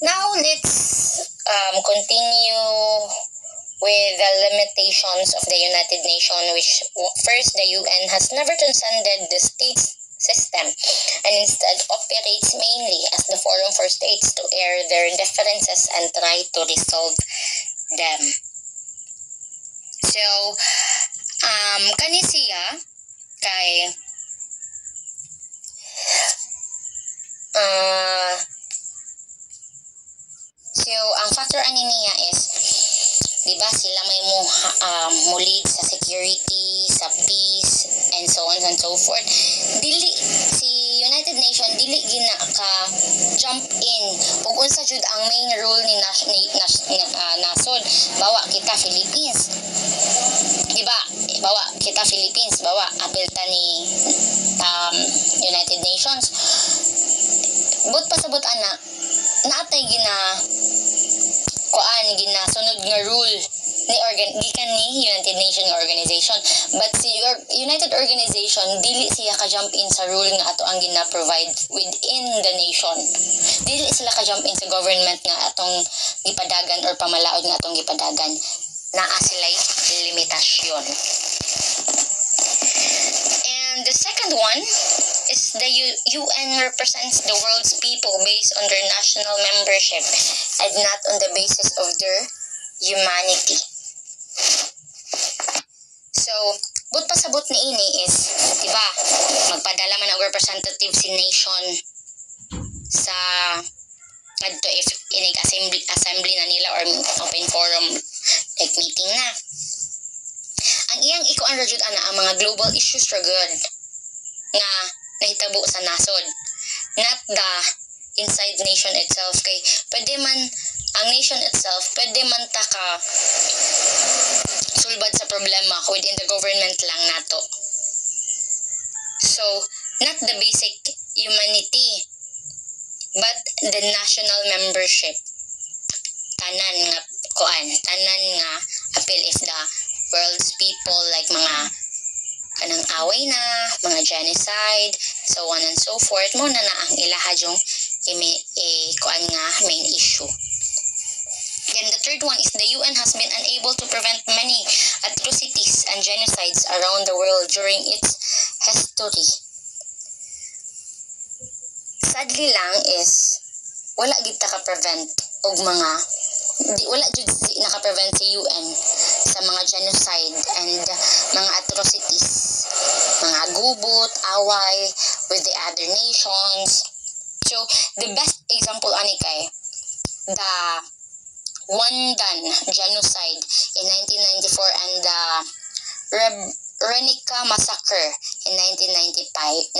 now let's continue with the limitations of the United Nations, which first, the UN has never transcended the states system and instead operates mainly as the forum for states to air their differences and try to resolve them. So, kani siya kay so ang factor ani niya is diba sila may mo lead sa security, sa peace, and so on and so forth. Dili si United Nations dili gina ka jump in ug unsa jud ang main rule ni nasod. Bawa kita Philippines, diba, apil ta ni United Nations, but pasabot ana naatay ginasunod nga rule gikan ni United Nations organization, but si United Organization dili siya ka jump in sa rule nga ato ang gina-provide within the nation. Dili sila ka jump in sa government nga atong gipadagan or pamalaod nga atong gipadagan. Naa sila'y limitasyon. And the second one is the UN represents the world's people based on their national membership and not on the basis of their humanity. So, but pasabot ni ini is, diba, magpadala man ang representative si nation sa adto if assembly na nila or open forum like meeting na. Ang iyang ikuan ra jud ana ang mga global issues ra gud nga nahitabo sa nasod, not the inside nation itself. Kay pwede man ang nation itself, pwede man ta ka sulbad sa problema within the government lang nato. So, not the basic humanity, but the national membership. Tanan nga appeal if the world's people like mga kanang away na, mga genocide, so on and so forth, mo na ang ilahadjong main issue. And the third one is the UN has been unable to prevent many atrocities and genocides around the world during its history. Sadly lang is wala gid ta ka-prevent og wala jud naka-prevent sa UN sa mga genocide and mga atrocities, mga gubot, away with the other nations. So the best example ani kay the Rwandan genocide in 1994 and the Srebrenica massacre in 1995,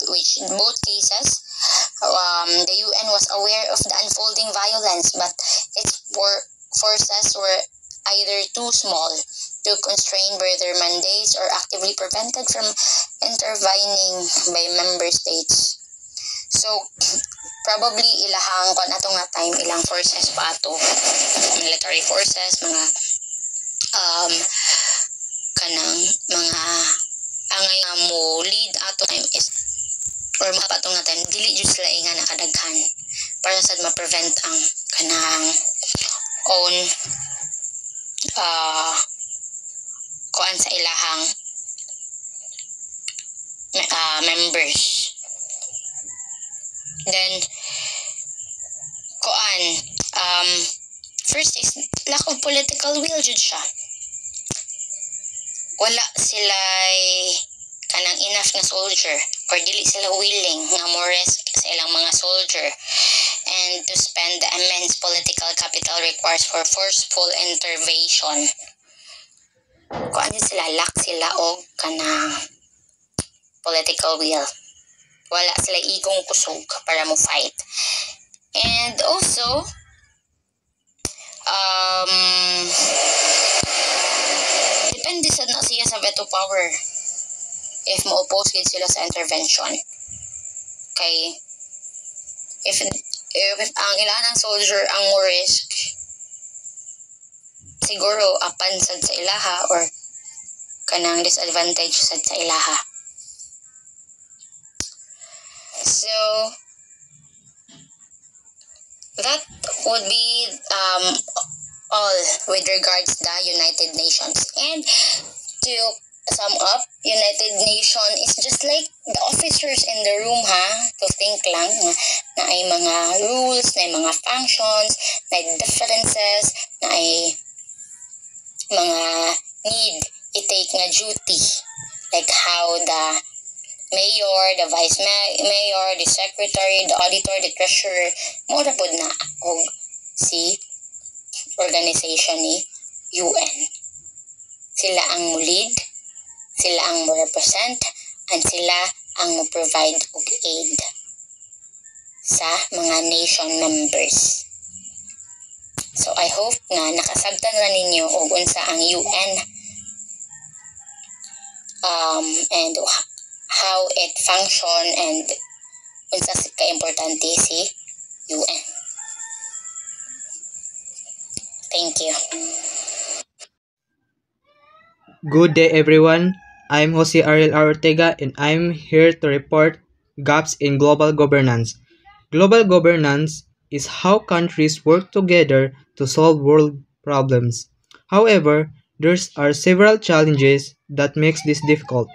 which in both cases the UN was aware of the unfolding violence, but its forces were either too small to constrain their mandates or actively prevented from intervening by member states. So, probably ilahang kung atong nga time, ilang forces pa ato, military forces, mga kanang mga angay nga mo lead ato time is or mga patong nga time dili jud sila nga nakadaghan para sad ma-prevent ang kanang own kuan sa ilahang members. Then kuan first is lack of political will jud siya. Wala sila kanang enough na soldier or dili sila willing nga mo risk sa ilang mga soldier and to spend the immense political capital required for forceful intervention. Kuan sila, lack sila og kanang political will. Wala sila igong kusog para mo fight. And also depende sad na siya sa veto power if mo-oppose sila sa intervention. Kay if ang ilanang soldier ang mo risk, siguro apan sad sa ilaha or kanang disadvantage sad sa ilaha. So that would be all with regards to the United Nations. And to sum up, United Nations is just like the officers in the room, to think lang na ay mga rules, na ay mga functions, na ay differences, na ay mga need i-take nga duty, like how the mayor, the vice mayor, the secretary, the auditor, the treasurer, mo ra pud na og si organization ni UN. Sila ang mo-lead, sila ang mo-represent, and sila ang mo-provide og aid sa mga nation members. So I hope nga nakasabtan na ninyo og unsa ang UN and how it function and unsa ka-importante si UN. Thank you. Good day everyone, I'm Jose Ariel Ortega and I'm here to report gaps in global governance. Global governance is how countries work together to solve world problems. However, there are several challenges that makes this difficult.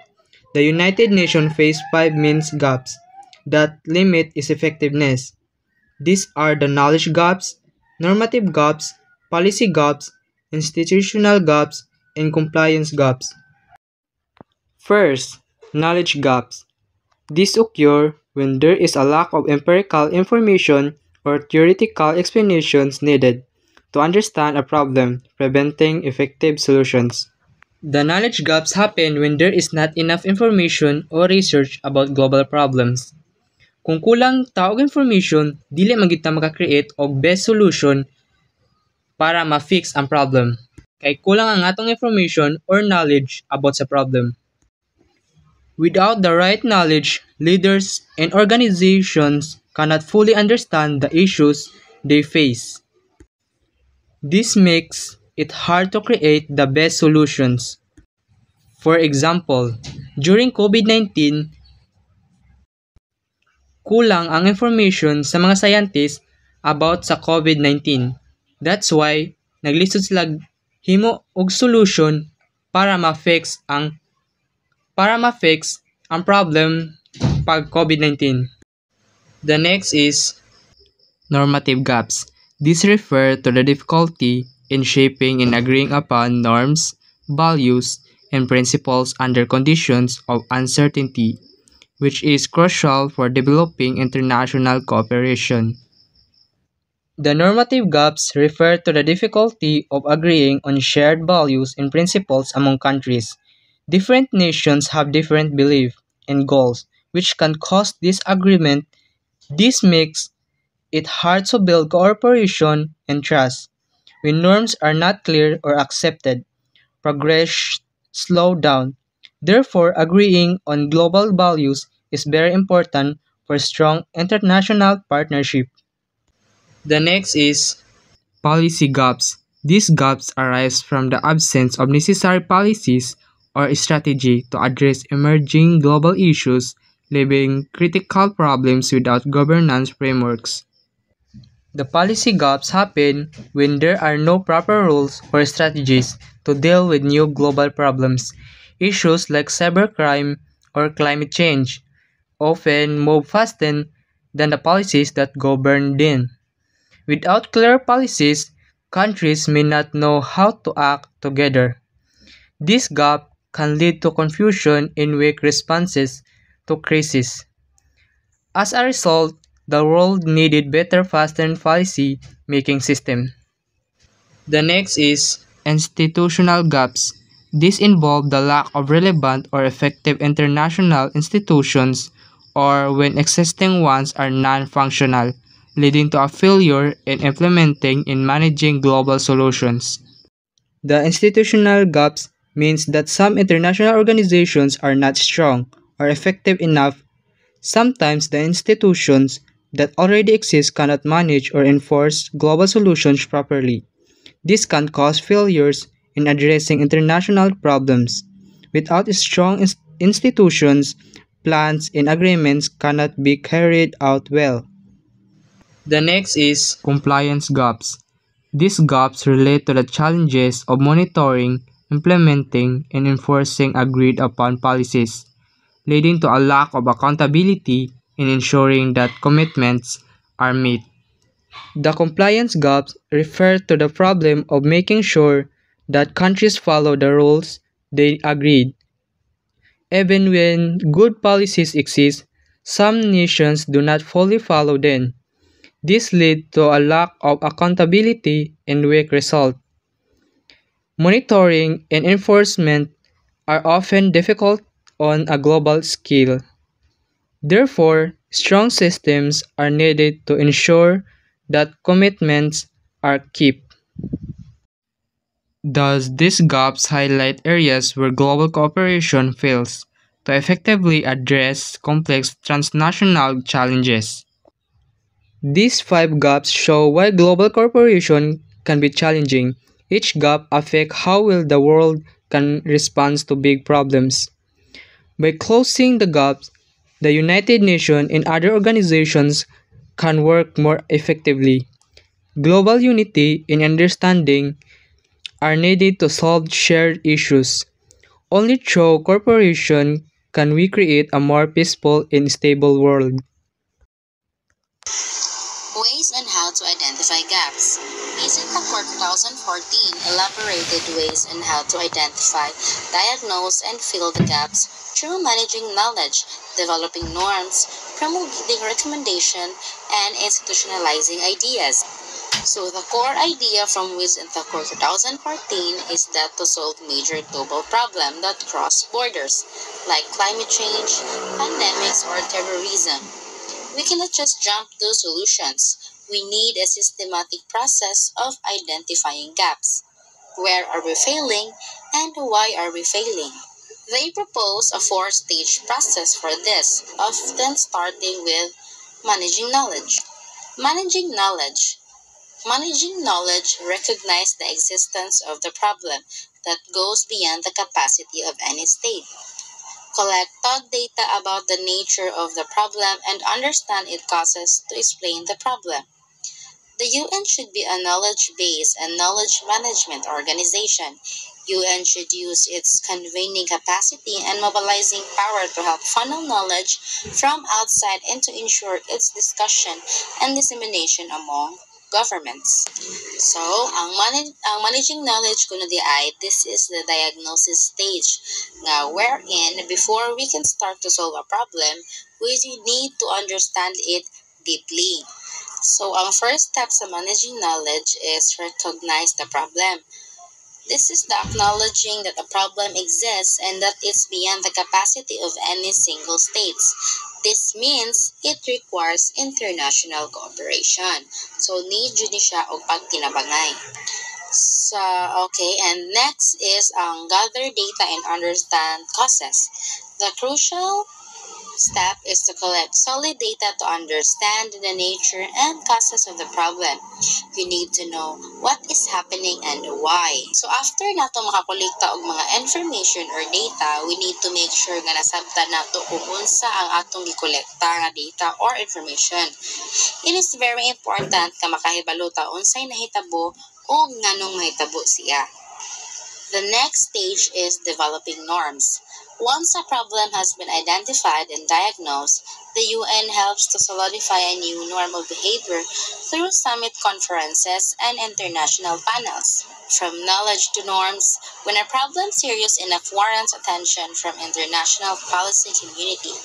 The United Nations face 5 main gaps that limit its effectiveness. These are the knowledge gaps, normative gaps, policy gaps, institutional gaps, and compliance gaps. First, knowledge gaps. These occur when there is a lack of empirical information or theoretical explanations needed to understand a problem, preventing effective solutions. The knowledge gaps happen when there is not enough information or research about global problems. Kung kulang taog information, dili man gyud ta maka-create og best solution para ma-fix ang problem. Kay kulang ang atong information or knowledge about sa problem. Without the right knowledge, leaders and organizations cannot fully understand the issues they face. This makes it hard to create the best solutions. For example, during COVID-19, kulang ang information sa mga scientists about sa COVID-19. That's why naglisod sila himo og solution para ma-fix ang problem pag COVID-19. The next is normative gaps. These refer to the difficulty in shaping and agreeing upon norms, values, and principles under conditions of uncertainty, which is crucial for developing international cooperation. The normative gaps refer to the difficulty of agreeing on shared values and principles among countries. Different nations have different beliefs and goals, which can cause disagreement. This makes it hard to build cooperation and trust. When norms are not clear or accepted, progress slows down. Therefore, agreeing on global values is very important for strong international partnership. The next is policy gaps. These gaps arise from the absence of necessary policies or strategy to address emerging global issues, leaving critical problems without governance frameworks. The policy gaps happen when there are no proper rules or strategies to deal with new global problems. Issues like cybercrime or climate change often move faster than the policies that govern them. Without clear policies, countries may not know how to act together. This gap can lead to confusion and weak responses to crises. As a result, the world needed better faster policy-making system. The next is institutional gaps. These involve the lack of relevant or effective international institutions or when existing ones are non-functional, leading to a failure in implementing and managing global solutions. The institutional gaps means that some international organizations are not strong or effective enough. Sometimes the institutions that already exist cannot manage or enforce global solutions properly. This can cause failures in addressing international problems. Without strong institutions, plans and agreements cannot be carried out well. The next is compliance gaps. These gaps relate to the challenges of monitoring, implementing, and enforcing agreed upon policies, leading to a lack of accountability in ensuring that commitments are met. The compliance gaps refer to the problem of making sure that countries follow the rules they agreed. Even when good policies exist, some nations do not fully follow them. This leads to a lack of accountability and weak results. Monitoring and enforcement are often difficult on a global scale. Therefore, strong systems are needed to ensure that commitments are kept. Thus, these gaps highlight areas where global cooperation fails to effectively address complex transnational challenges. These 5 gaps show why global cooperation can be challenging. Each gap affects how well the world can respond to big problems. By closing the gaps, the United Nations and other organizations can work more effectively. Global unity and understanding are needed to solve shared issues. Only through cooperation can we create a more peaceful and stable world. Ways on how to identify gaps. Basic Report 2014 elaborated ways on how to identify, diagnose, and fill the gaps through managing knowledge, developing norms, promulgating recommendation, and institutionalizing ideas. So the core idea from Wisdom Core 2014 is that to solve major global problems that cross borders, like climate change, pandemics, or terrorism, we cannot just jump to solutions. We need a systematic process of identifying gaps. Where are we failing, and why are we failing? They propose a four-stage process for this, often starting with managing knowledge. Managing knowledge. Managing knowledge recognizes the existence of the problem that goes beyond the capacity of any state. Collect thought data about the nature of the problem and understand its causes to explain the problem. The UN should be a knowledge-based and knowledge management organization. UN should use its convening capacity and mobilizing power to help funnel knowledge from outside and to ensure its discussion and dissemination among governments. So, ang managing knowledge kuno di ay, this is the diagnosis stage nga wherein before we can start to solve a problem, we need to understand it deeply. So, ang first step sa managing knowledge is recognize the problem. This is the acknowledging that a problem exists and that it's beyond the capacity of any single states. This means it requires international cooperation. So, need yun siya og pagkinabangay. So, okay, and next is gather data and understand causes. The crucial step is to collect solid data to understand the nature and causes of the problem. We need to know what is happening and why. So after nato makakolekta og mga information or data, we need to make sure nga nasabtan nato kung unsa ang atong gikolekta nga data or information. It is very important ka makahibalo ta unsay nahitabo o nganong mahitabo siya. The next stage is developing norms. Once a problem has been identified and diagnosed, the UN helps to solidify a new norm of behavior through summit conferences and international panels. From knowledge to norms, when a problem serious enough warrants attention from international policy community,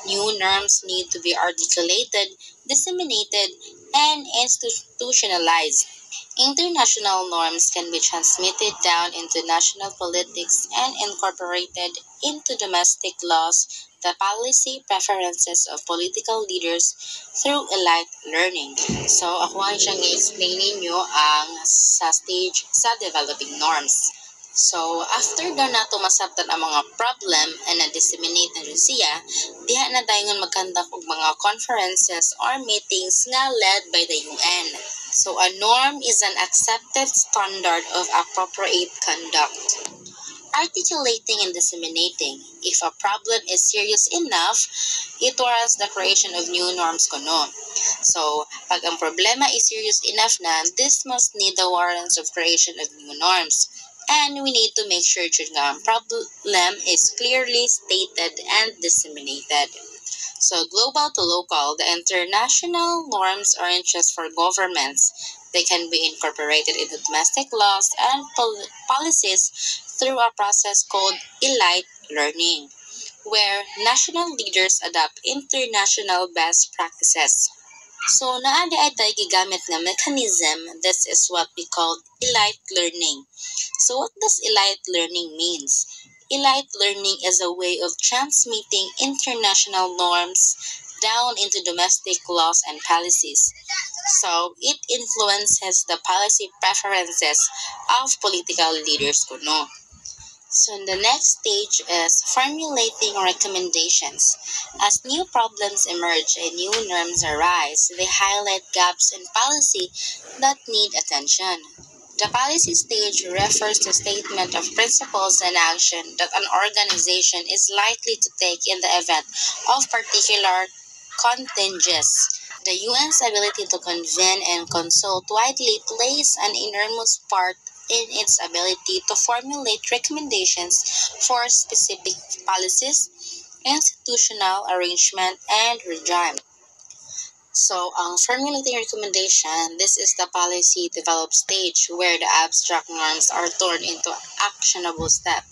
new norms need to be articulated, disseminated, and institutionalized. International norms can be transmitted down into national politics and incorporated into domestic laws, the policy preferences of political leaders through elite learning. So, ako ang siyang i-explain ninyo ang sa stage sa developing norms. So, after daw nato masabtan ang mga problem and na-disseminate na siya, diha na tayo magkandak og mga conferences or meetings nga led by the UN. So, a norm is an accepted standard of appropriate conduct. Articulating and disseminating. If a problem is serious enough, it warrants the creation of new norms kuno. So, pag ang problema is serious enough na, this must need the warrants of creation of new norms. And we need to make sure nga ang problem is clearly stated and disseminated. So, global to local, the international norms aren't just for governments. They can be incorporated into domestic laws and policies through a process called elite learning, where national leaders adopt international best practices. So, naadi ay tayo gigamit nga mechanism. This is what we call elite learning. So, what does elite learning means? Elite learning is a way of transmitting international norms down into domestic laws and policies. So, it influences the policy preferences of political leaders kuno. So, the next stage is formulating recommendations. As new problems emerge and new norms arise, they highlight gaps in policy that need attention. The policy stage refers to statement of principles and action that an organization is likely to take in the event of particular contingencies. The UN's ability to convene and consult widely plays an enormous part in its ability to formulate recommendations for specific policies, institutional arrangement, and regime. So, ang formulating recommendation, this is the policy develop stage where the abstract norms are turned into actionable step.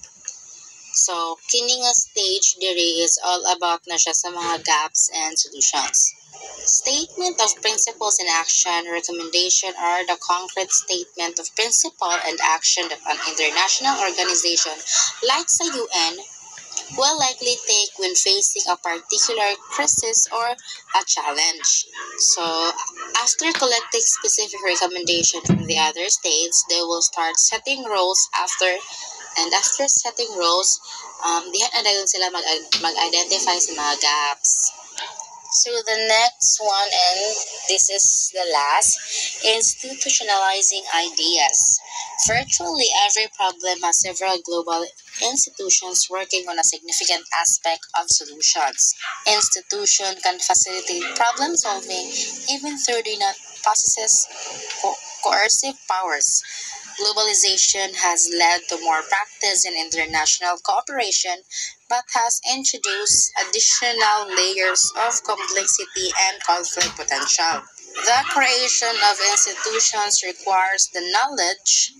So, kini nga stage diri is all about na siya sa mga gaps and solutions. Statement of principles and action recommendation are the concrete statement of principle and action that an international organization like the UN will likely take when facing a particular crisis or a challenge. So, after collecting specific recommendations from the other states, they will start setting rules after setting rules, diyan na dayon sila mag-identify sa mga gaps. So the next one, and this is the last, institutionalizing ideas. Virtually every problem has several global institutions working on a significant aspect of solutions. Institution can facilitate problem solving even though they not possess coercive powers. Globalization has led to more practice in international cooperation but has introduced additional layers of complexity and conflict potential. The creation of institutions requires the knowledge,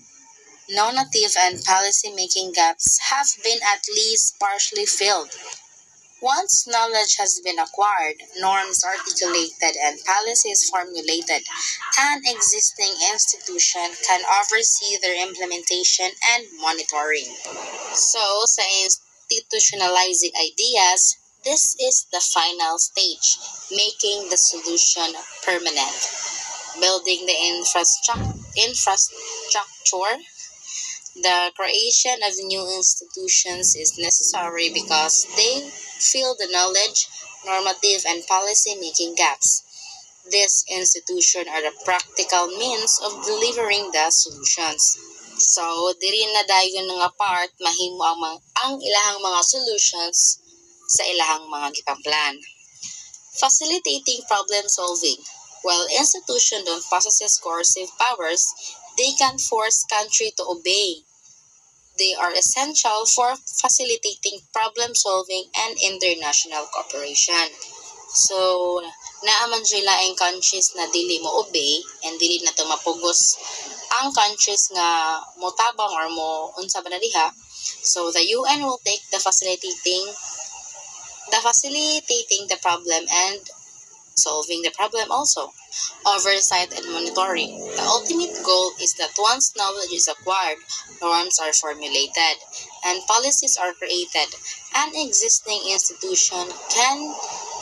normative, and policy-making gaps have been at least partially filled. Once knowledge has been acquired, norms articulated, and policies formulated, an existing institution can oversee their implementation and monitoring. So, sa institutionalizing ideas, this is the final stage, making the solution permanent. Building the infrastructure. The creation of new institutions is necessary because they fill the knowledge, normative, and policy-making gaps. These institutions are the practical means of delivering the solutions. So, diri na dayon nga part mahimo ang ilahang mga solutions sa ilahang mga gipangplan. Facilitating problem solving. While institutions don't possess coercive powers, they can force country to obey. They are essential for facilitating problem solving and international cooperation. So, naaman dyan laing countries na dili mo obey and dili na to mapugos ang countries nga motabang or mo unsa ba na diha. So, the UN will take the facilitating the problem and solving the problem also. Oversight and monitoring. The ultimate goal is that once knowledge is acquired, norms are formulated, and policies are created, an existing institution can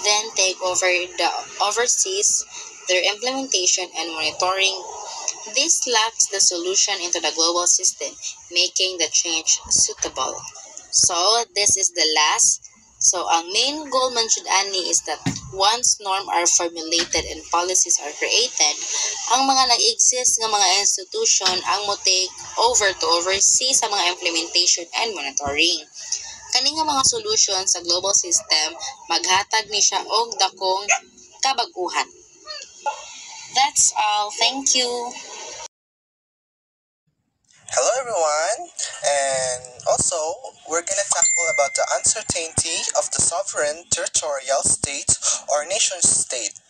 then take over the overseas their implementation and monitoring. This locks the solution into the global system, making the change suitable. So, this is the last. So, ang main goal man jud ani is that once norms are formulated and policies are created, ang mga nag-exist nga mga institution ang mo take over to oversee sa mga implementation and monitoring. Kani nga mga solution sa global system, maghatag ni siya og dakong kabag-uhan. That's all. Thank you. Hello everyone, and also we're gonna tackle about the uncertainty of the sovereign territorial state or nation state.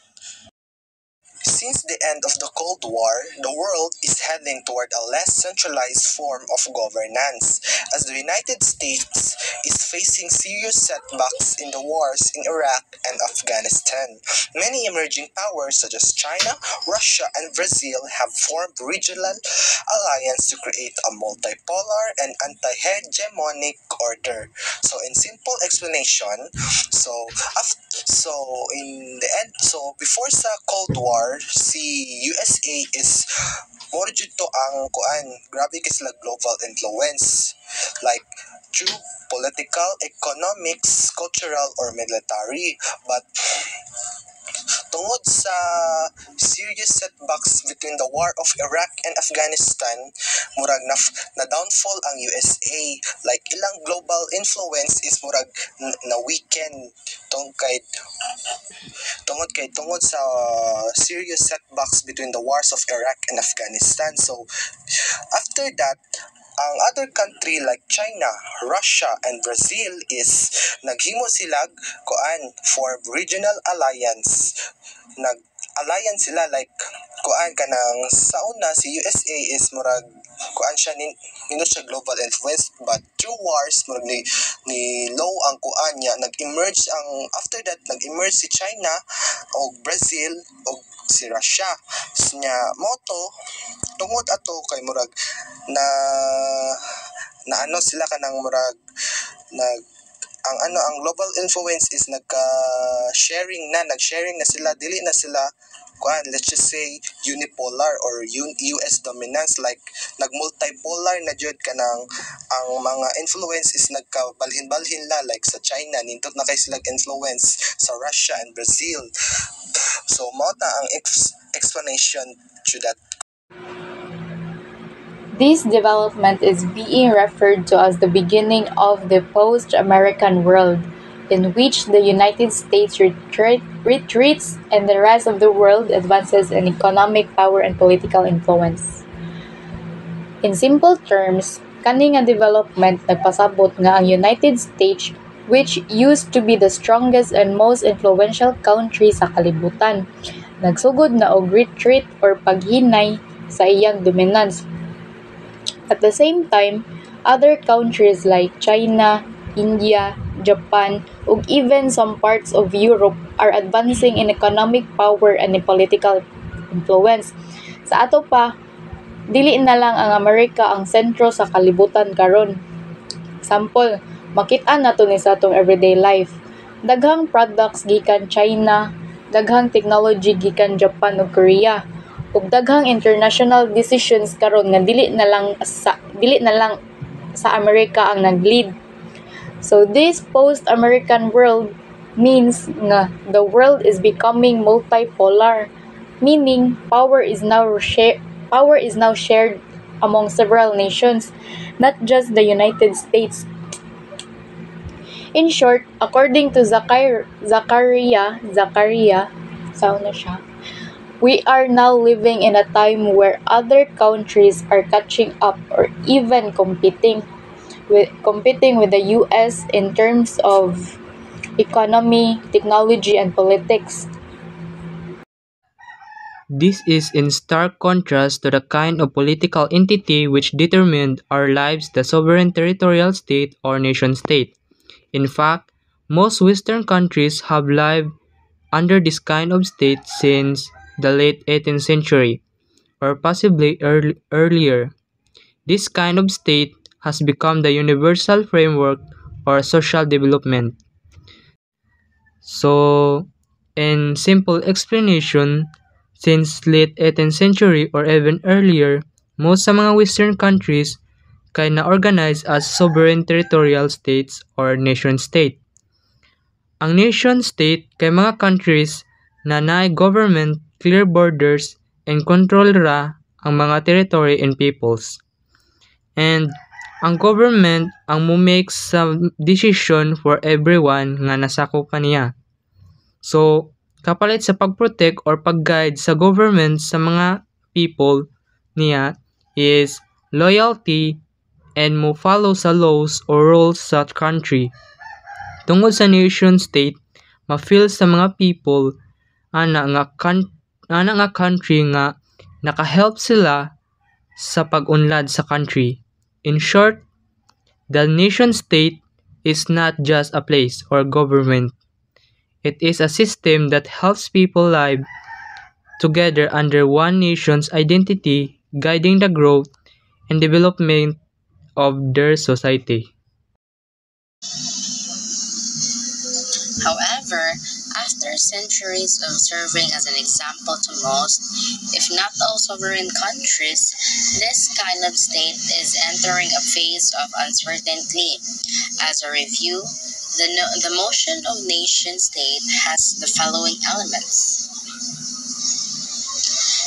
Since the end of the Cold War, the world is heading toward a less centralized form of governance, as the United States is facing serious setbacks in the wars in Iraq and Afghanistan. Many emerging powers such as China, Russia, and Brazil have formed regional alliances to create a multipolar and anti-hegemonic order. So in simple explanation, before sa Cold War, si USA is more jud to ang grabe kay sila global influence like through political, economics, cultural, or military. But tungod sa serious setbacks between the war of Iraq and Afghanistan, murag na downfall ang USA. Like ilang global influence is murag na weaken tungod sa serious setbacks between the wars of Iraq and Afghanistan. So after that, ang other country like China, Russia, and Brazil is naghimo sila for regional alliance. Nag-alliance sila like kanang sa una si USA is murag siya nino siya global influence, but through wars murag ni low ang kuan niya, nag-emerge si China o Brazil o si Russia. Nya moto tungod ato kay murag na ano sila kanang murag nag ang global influence is nag-sharing na sila, dili na sila let's just say unipolar or US dominance, like nag-multipolar na jud kanang ang mga influence is nagkabalhin-balhin la, like sa China nindot na kay sila influence sa Russia and Brazil. So mao ta ang explanation to that. This development is being referred to as the beginning of the post-American world, in which the United States retreats and the rest of the world advances in economic power and political influence. In simple terms, kani nga development nagpasabot nga ang United States, which used to be the strongest and most influential country sa kalibutan, nagsugod na og retreat or paghinay sa iyang dominance. At the same time, other countries like China, India, Japan, ug even some parts of Europe are advancing in economic power and in political influence. Sa ato pa, dili na lang ang Amerika ang sentro sa kalibutan karon. Example, makit-an nato ni sa atong everyday life. Daghang products gikan China, daghang technology gikan Japan ug Korea, ug daghang international decisions karon nga dili na lang sa Amerika ang nag-lead. So this post-American world means nga the world is becoming multipolar, meaning power is now shared among several nations, not just the United States. In short, according to Zakaria, we are now living in a time where other countries are catching up or even competing with the US in terms of economy, technology, and politics. This is in stark contrast to the kind of political entity which determined our lives, the sovereign territorial state or nation-state. In fact, most Western countries have lived under this kind of state since the late 18th century, or possibly earlier. This kind of state has become the universal framework for social development. So, in simple explanation, since late 18th century or even earlier, most sa mga Western countries kay na-organize as sovereign territorial states or nation-state. Ang nation-state kay mga countries na naay government, clear borders, and control ra ang mga territory and peoples. And ang government ang mo-make sa decision for everyone nga nasakop niya. So, kapalit sa pag-protect or pag-guide sa government sa mga people niya is loyalty and mo follow sa laws or rules sa country. Tungod sa nation-state, ma-feel sa mga people ana nga country nga naka-help sila sa pag-unlad sa country. In short, the nation-state is not just a place or government. It is a system that helps people live together under one nation's identity, guiding the growth and development of their society. However, after centuries of serving as an example to most, if not all sovereign countries, this kind of state is entering a phase of uncertainty. As a review, the motion of nation-state has the following elements.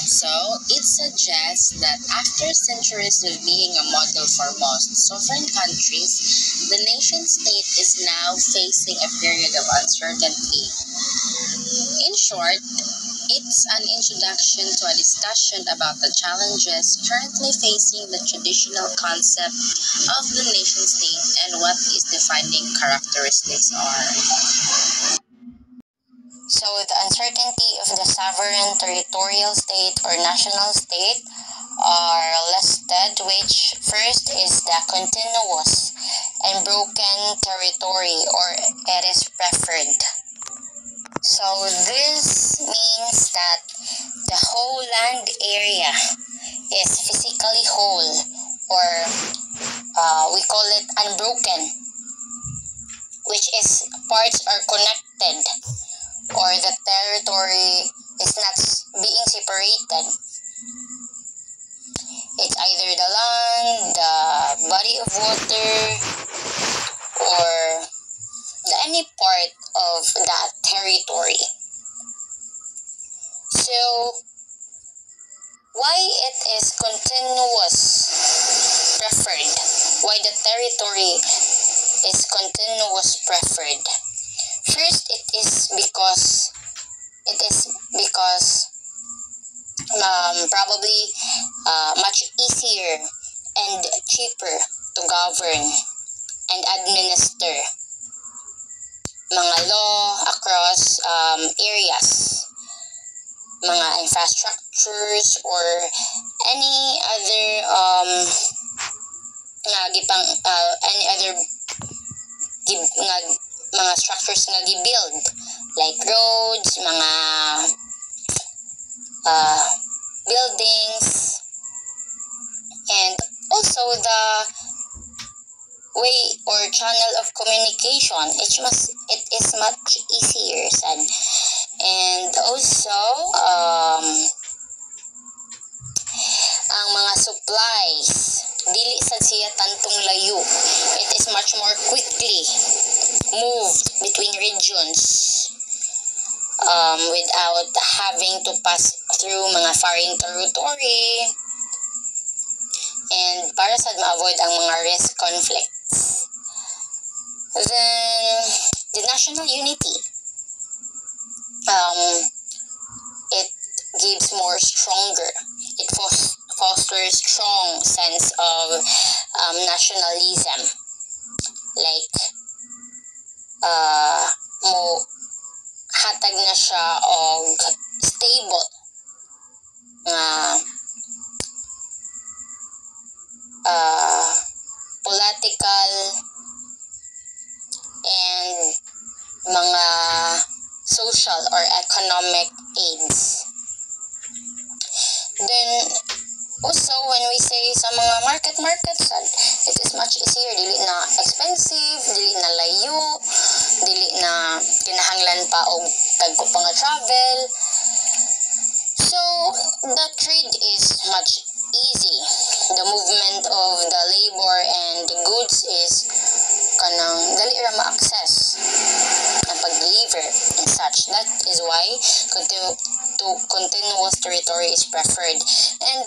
So, it suggests that after centuries of being a model for most sovereign countries, the nation-state is now facing a period of uncertainty. In short, it's an introduction to a discussion about the challenges currently facing the traditional concept of the nation-state and what its defining characteristics are. So, the uncertainty of the sovereign territorial state or national state are listed, which first is the continuous and broken territory, or it is preferred. So this means that the whole land area is physically whole, or we call it unbroken, which is parts are connected, or the territory is not being separated. It's either the land, the body of water, or any part of that territory. So, why it is continuous preferred? Why the territory is continuous preferred? First, it is because probably much easier and cheaper to govern and administer mga law across areas, mga infrastructures, or any other mga structures nga gi-build, like roads, mga buildings, and also the way or channel of communication. It is much easier, and also ang mga supplies dili sad siya tantong layo. It is much more quickly moved between regions without having to pass through mga foreign territory, and para sad ma-avoid ang mga risk conflicts. Then the national unity, it gives more stronger. It fosters strong sense of nationalism, like mo hatag na siya og stable political and mga social or economic aids. Then also, when we say sa mga market, it is much easier. Dili na expensive, dili na layo, dili na kinahanglan pa og tagko pa nga travel. So the trade is much easy. The movement of the labor and the goods is kanang dali ra ma-access ang pag-deliver and such. That is why continuous territory is preferred. And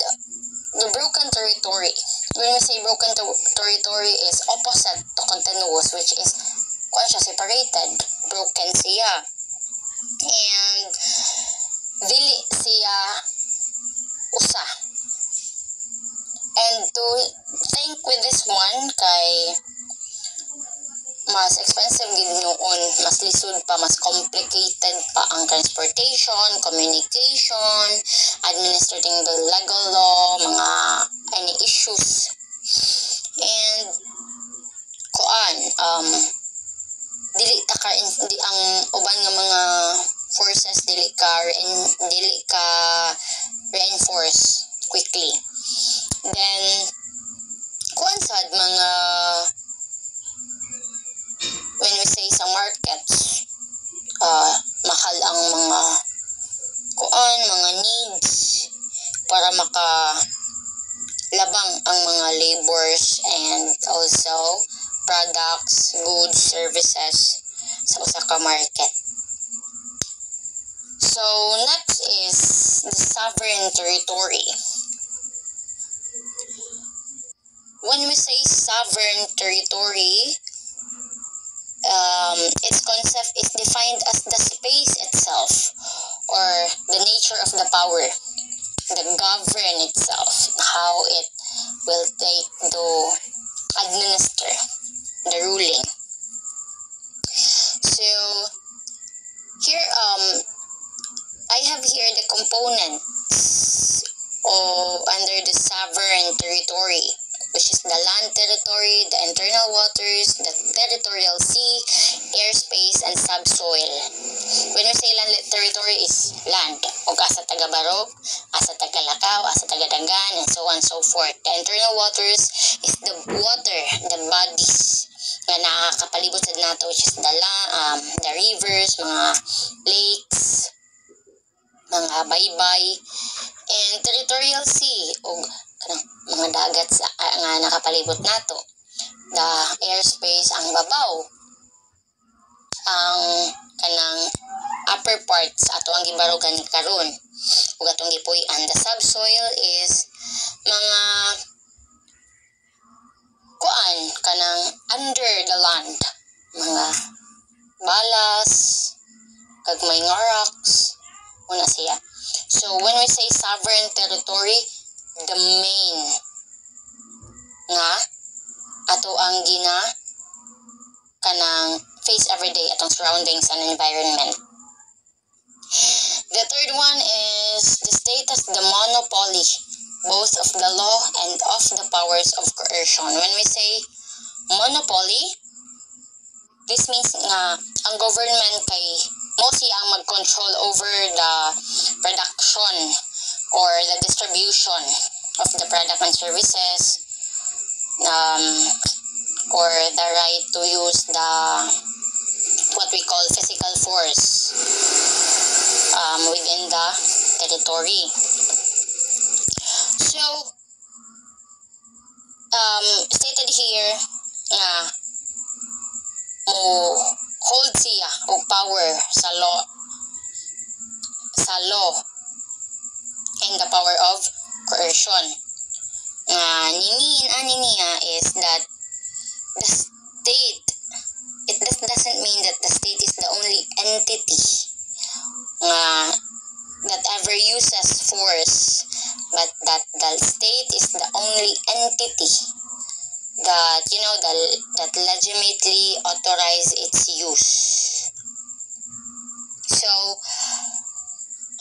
the broken territory, when we say broken territory, is opposite to continuous, which is kung siya separated, broken siya, and dili siya usa. And to think with this one, kay mas expensive gid noon, mas lisod pa, mas complicated pa ang transportation, communication, administering the legal law, mga any issues. And dili ang uban nga mga forces dili ka reinforce quickly. Then sad mga when we say sa markets, mahal ang mga needs para labang ang mga labors and also products, goods, services sa usa ka market. So next is the sovereign territory. When we say sovereign territory, its concept is defined as the space itself or the nature of the power, the govern itself, how it will take to administer the ruling. So here I have here the components under the sovereign territory. which is the land territory, the internal waters, the territorial sea, airspace, and subsoil. When we say land territory is land, o asa taga-barog, asa taga-lakaw, asa taga-dagan, and so on and so forth. The internal waters is the water, the bodies nga nakakapalibot sa nato, which is the rivers, mga lakes, mga baybay, and territorial sea, o mga dagat nga nakapalibot nato. The airspace, ang babaw, ang kanang upper part sa ato ang gibarugan karon ug atong gipuy-an. The subsoil is mga kuan kanang under the land, mga balas kag may nga rocks una siya. So when we say sovereign territory, the main nga ato ang gina kanang face everyday atong surroundings and environment. The third one is the state has the monopoly both of the law and of the powers of coercion. When we say monopoly, this means nga ang government kay mo siya ang mag-control over the production or the distribution of the product and services, or the right to use the what we call physical force within the territory. So stated here nga mo hold siya og power sa law and the power of coercion. Ani niya is that the state, it doesn't mean that the state is the only entity that ever uses force, but that the state is the only entity that that legitimately authorize its use. So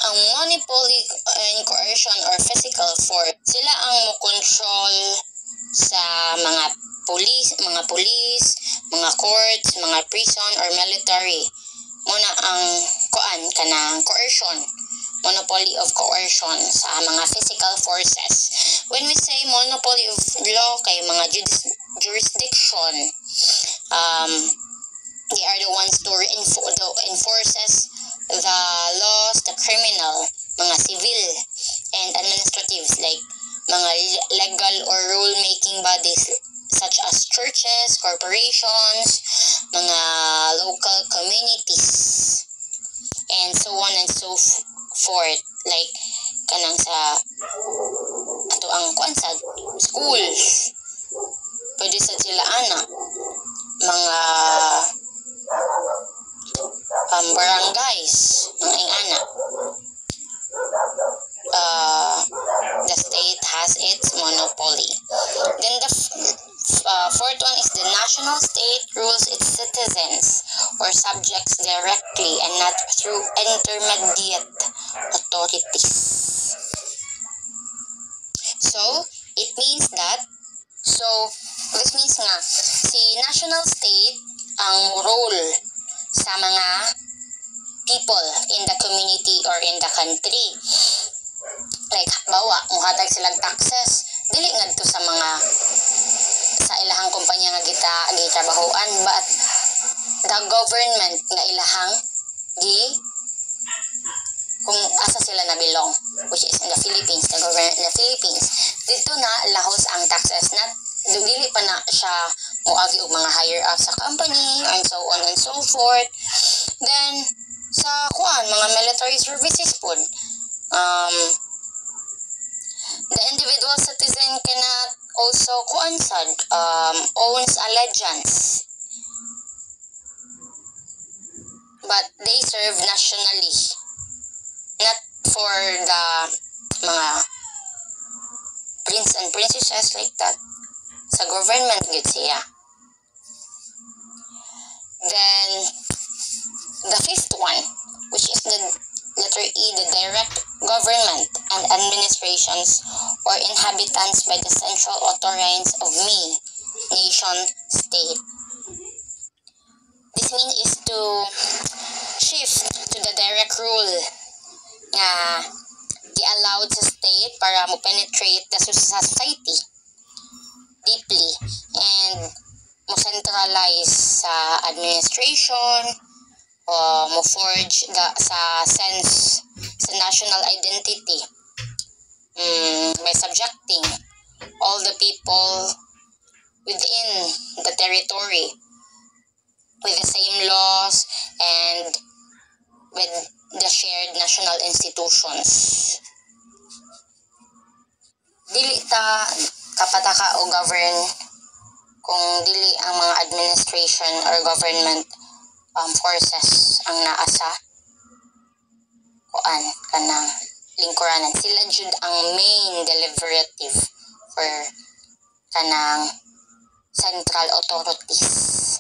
ang monopoly and coercion or physical force, sila ang mo-control sa mga police, mga courts, mga prison or military. Muna ang kanang coercion, monopoly of coercion sa mga physical forces. When we say monopoly of law, kay mga jurisdiction, they are the ones to enforces the laws, the criminal, mga civil and administratives, like mga legal or rule-making bodies such as churches, corporations, mga local communities, and so on and so forth. Like kanang sa ato ang sa schools, pwede sa sila mga barangays, mga ingana. The state has its monopoly. Then the fourth one is the national state rules its citizens or subjects directly and not through intermediate authorities. So it means that this means nga si national state ang role sa mga people in the community or in the country. Like bawa muhatag silang taxes dili ngadto sa ilahang kumpanya nga gitrabahoan, but the government nga ilahang kung asa sila nabilong, which is in the Philippines, the government in the Philippines. Dito na lahos ang taxes, na dili pa na siya muagi og mga higher ups sa company and so on and so forth. Then sa mga military services pod, the individual citizen cannot also owns allegiance, but they serve nationally, not for the mga prince and princesses like that. Sa government gud siya. Then the fifth one, which is the letter E, the direct government and administrations or inhabitants by the central authorities of me, nation, state. This means is to shift to the direct rule nga gi-allowed sa state para mo penetrate the society deeply and mo centralize sa administration o mo forge sa sense sa national identity by subjecting all the people within the territory with the same laws and with the shared national institutions. Dili ta kapataka o govern kung dili ang mga administration or government forces ang naasa kuan kanang lingkuranan. Sila jud ang main deliberative for kanang central authorities.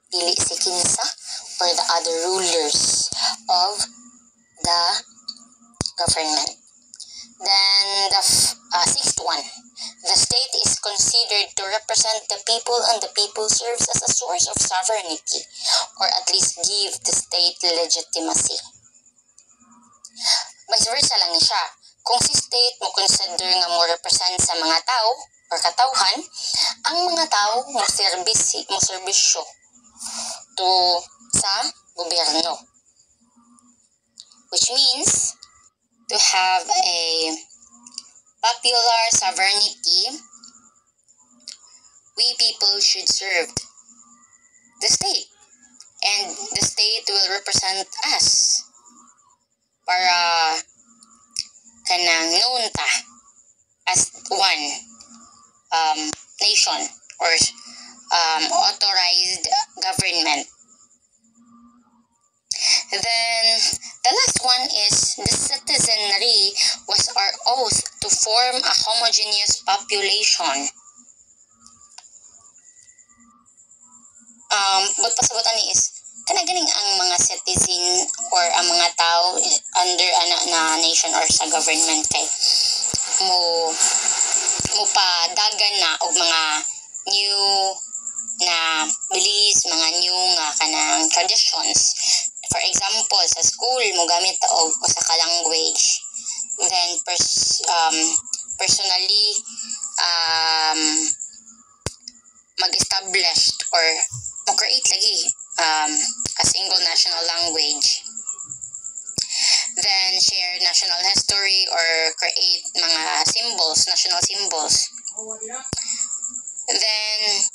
Dili si kinsa or the other rulers of the government. Then the sixth one, the state is considered to represent the people and the people serves as a source of sovereignty or at least give the state legitimacy. Vice versa lang ni siya. Kung si state mo consider nga mo represent sa mga tao or katawhan, ang mga tao mo serbisyo to sa gobyerno, which means to have a popular sovereignty, we people should serve the state and the state will represent us para kanang known ta as one nation or authorized government. Then the last one is the citizenry was our oath to form a homogeneous population. But pasabutan ni is kanaganing ang mga citizen or ang mga tao under na nation or sa government kay mo padagan na og mga new na beliefs, mga new nga kanang traditions. For example, sa school mo gamit og usa ka language. Then personally mag-establish or mag-create lagi a single national language. Then share national history or create mga symbols, national symbols. Then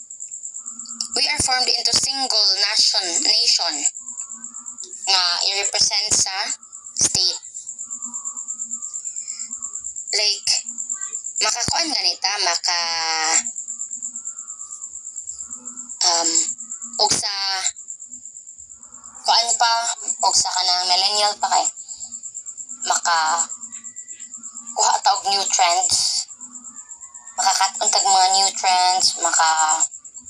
we are formed into single nation nga i-represent sa state. Like makakuan ganita og sa kuan pa og sa kanang millennial pa kay maka kuha ta og new trends, makakat-on tag mga new trends,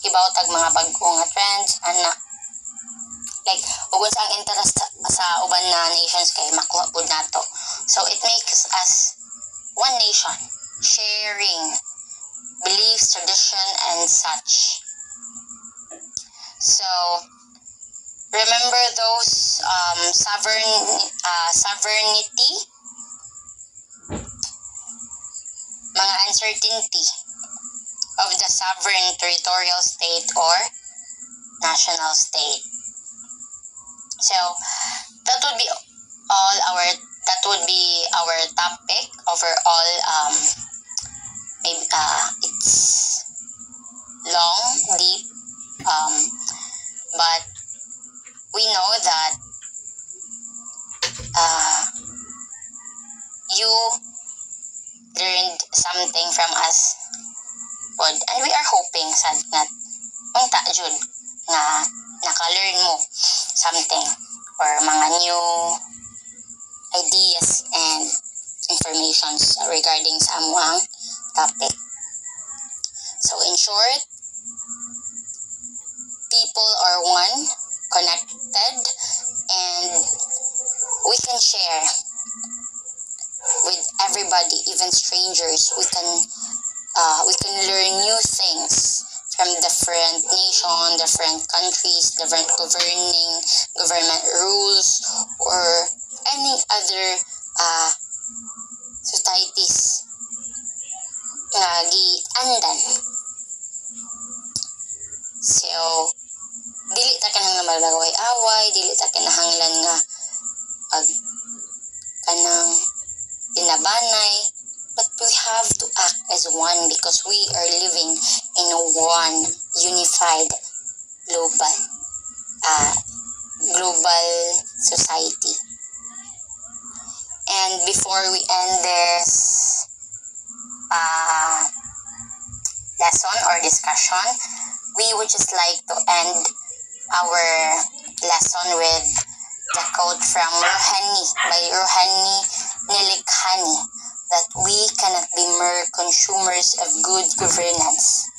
hibaw tag mga bag-o nga trends ana. Like ug unsa ang interest sa uban na nations kay makuha pud nato. So it makes us one nation, sharing beliefs, tradition and such. So remember those sovereignty, mga uncertainty of the sovereign territorial state or national state. So that would be our topic overall. Maybe it's long, deep, but we know that you learned something from us, and we are hoping sad nga unta jud nga naka-learn mo something or mga new ideas and informations regarding sa amuang topic. So in short, people are one, connected, and we can share with everybody, even strangers, we can learn new things from different nations, different countries, different government rules, or any other societies nga giandan. So, dili ta kanang malaway-away, dili ta kinahanglan nga kanang tinabanay, but we have to act as one because we are living in one unified global society. And before we end this lesson or discussion, we would just like to end our lesson with the quote from Rohani Nilikhani, that we cannot be mere consumers of good governance.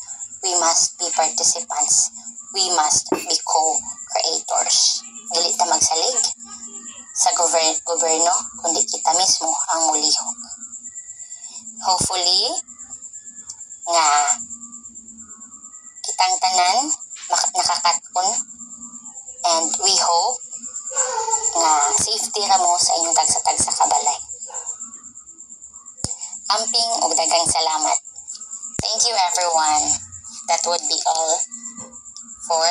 We must be participants. We must be co-creators. Dili ta magsalig sa gobyerno, kundi kita mismo ang mulihok. Hopefully, nga kitang tanan nakakatun, and we hope nga safety ra mo sa inyong tagsa-tagsa kabalay. Amping ug daghang salamat. Thank you everyone. That would be all for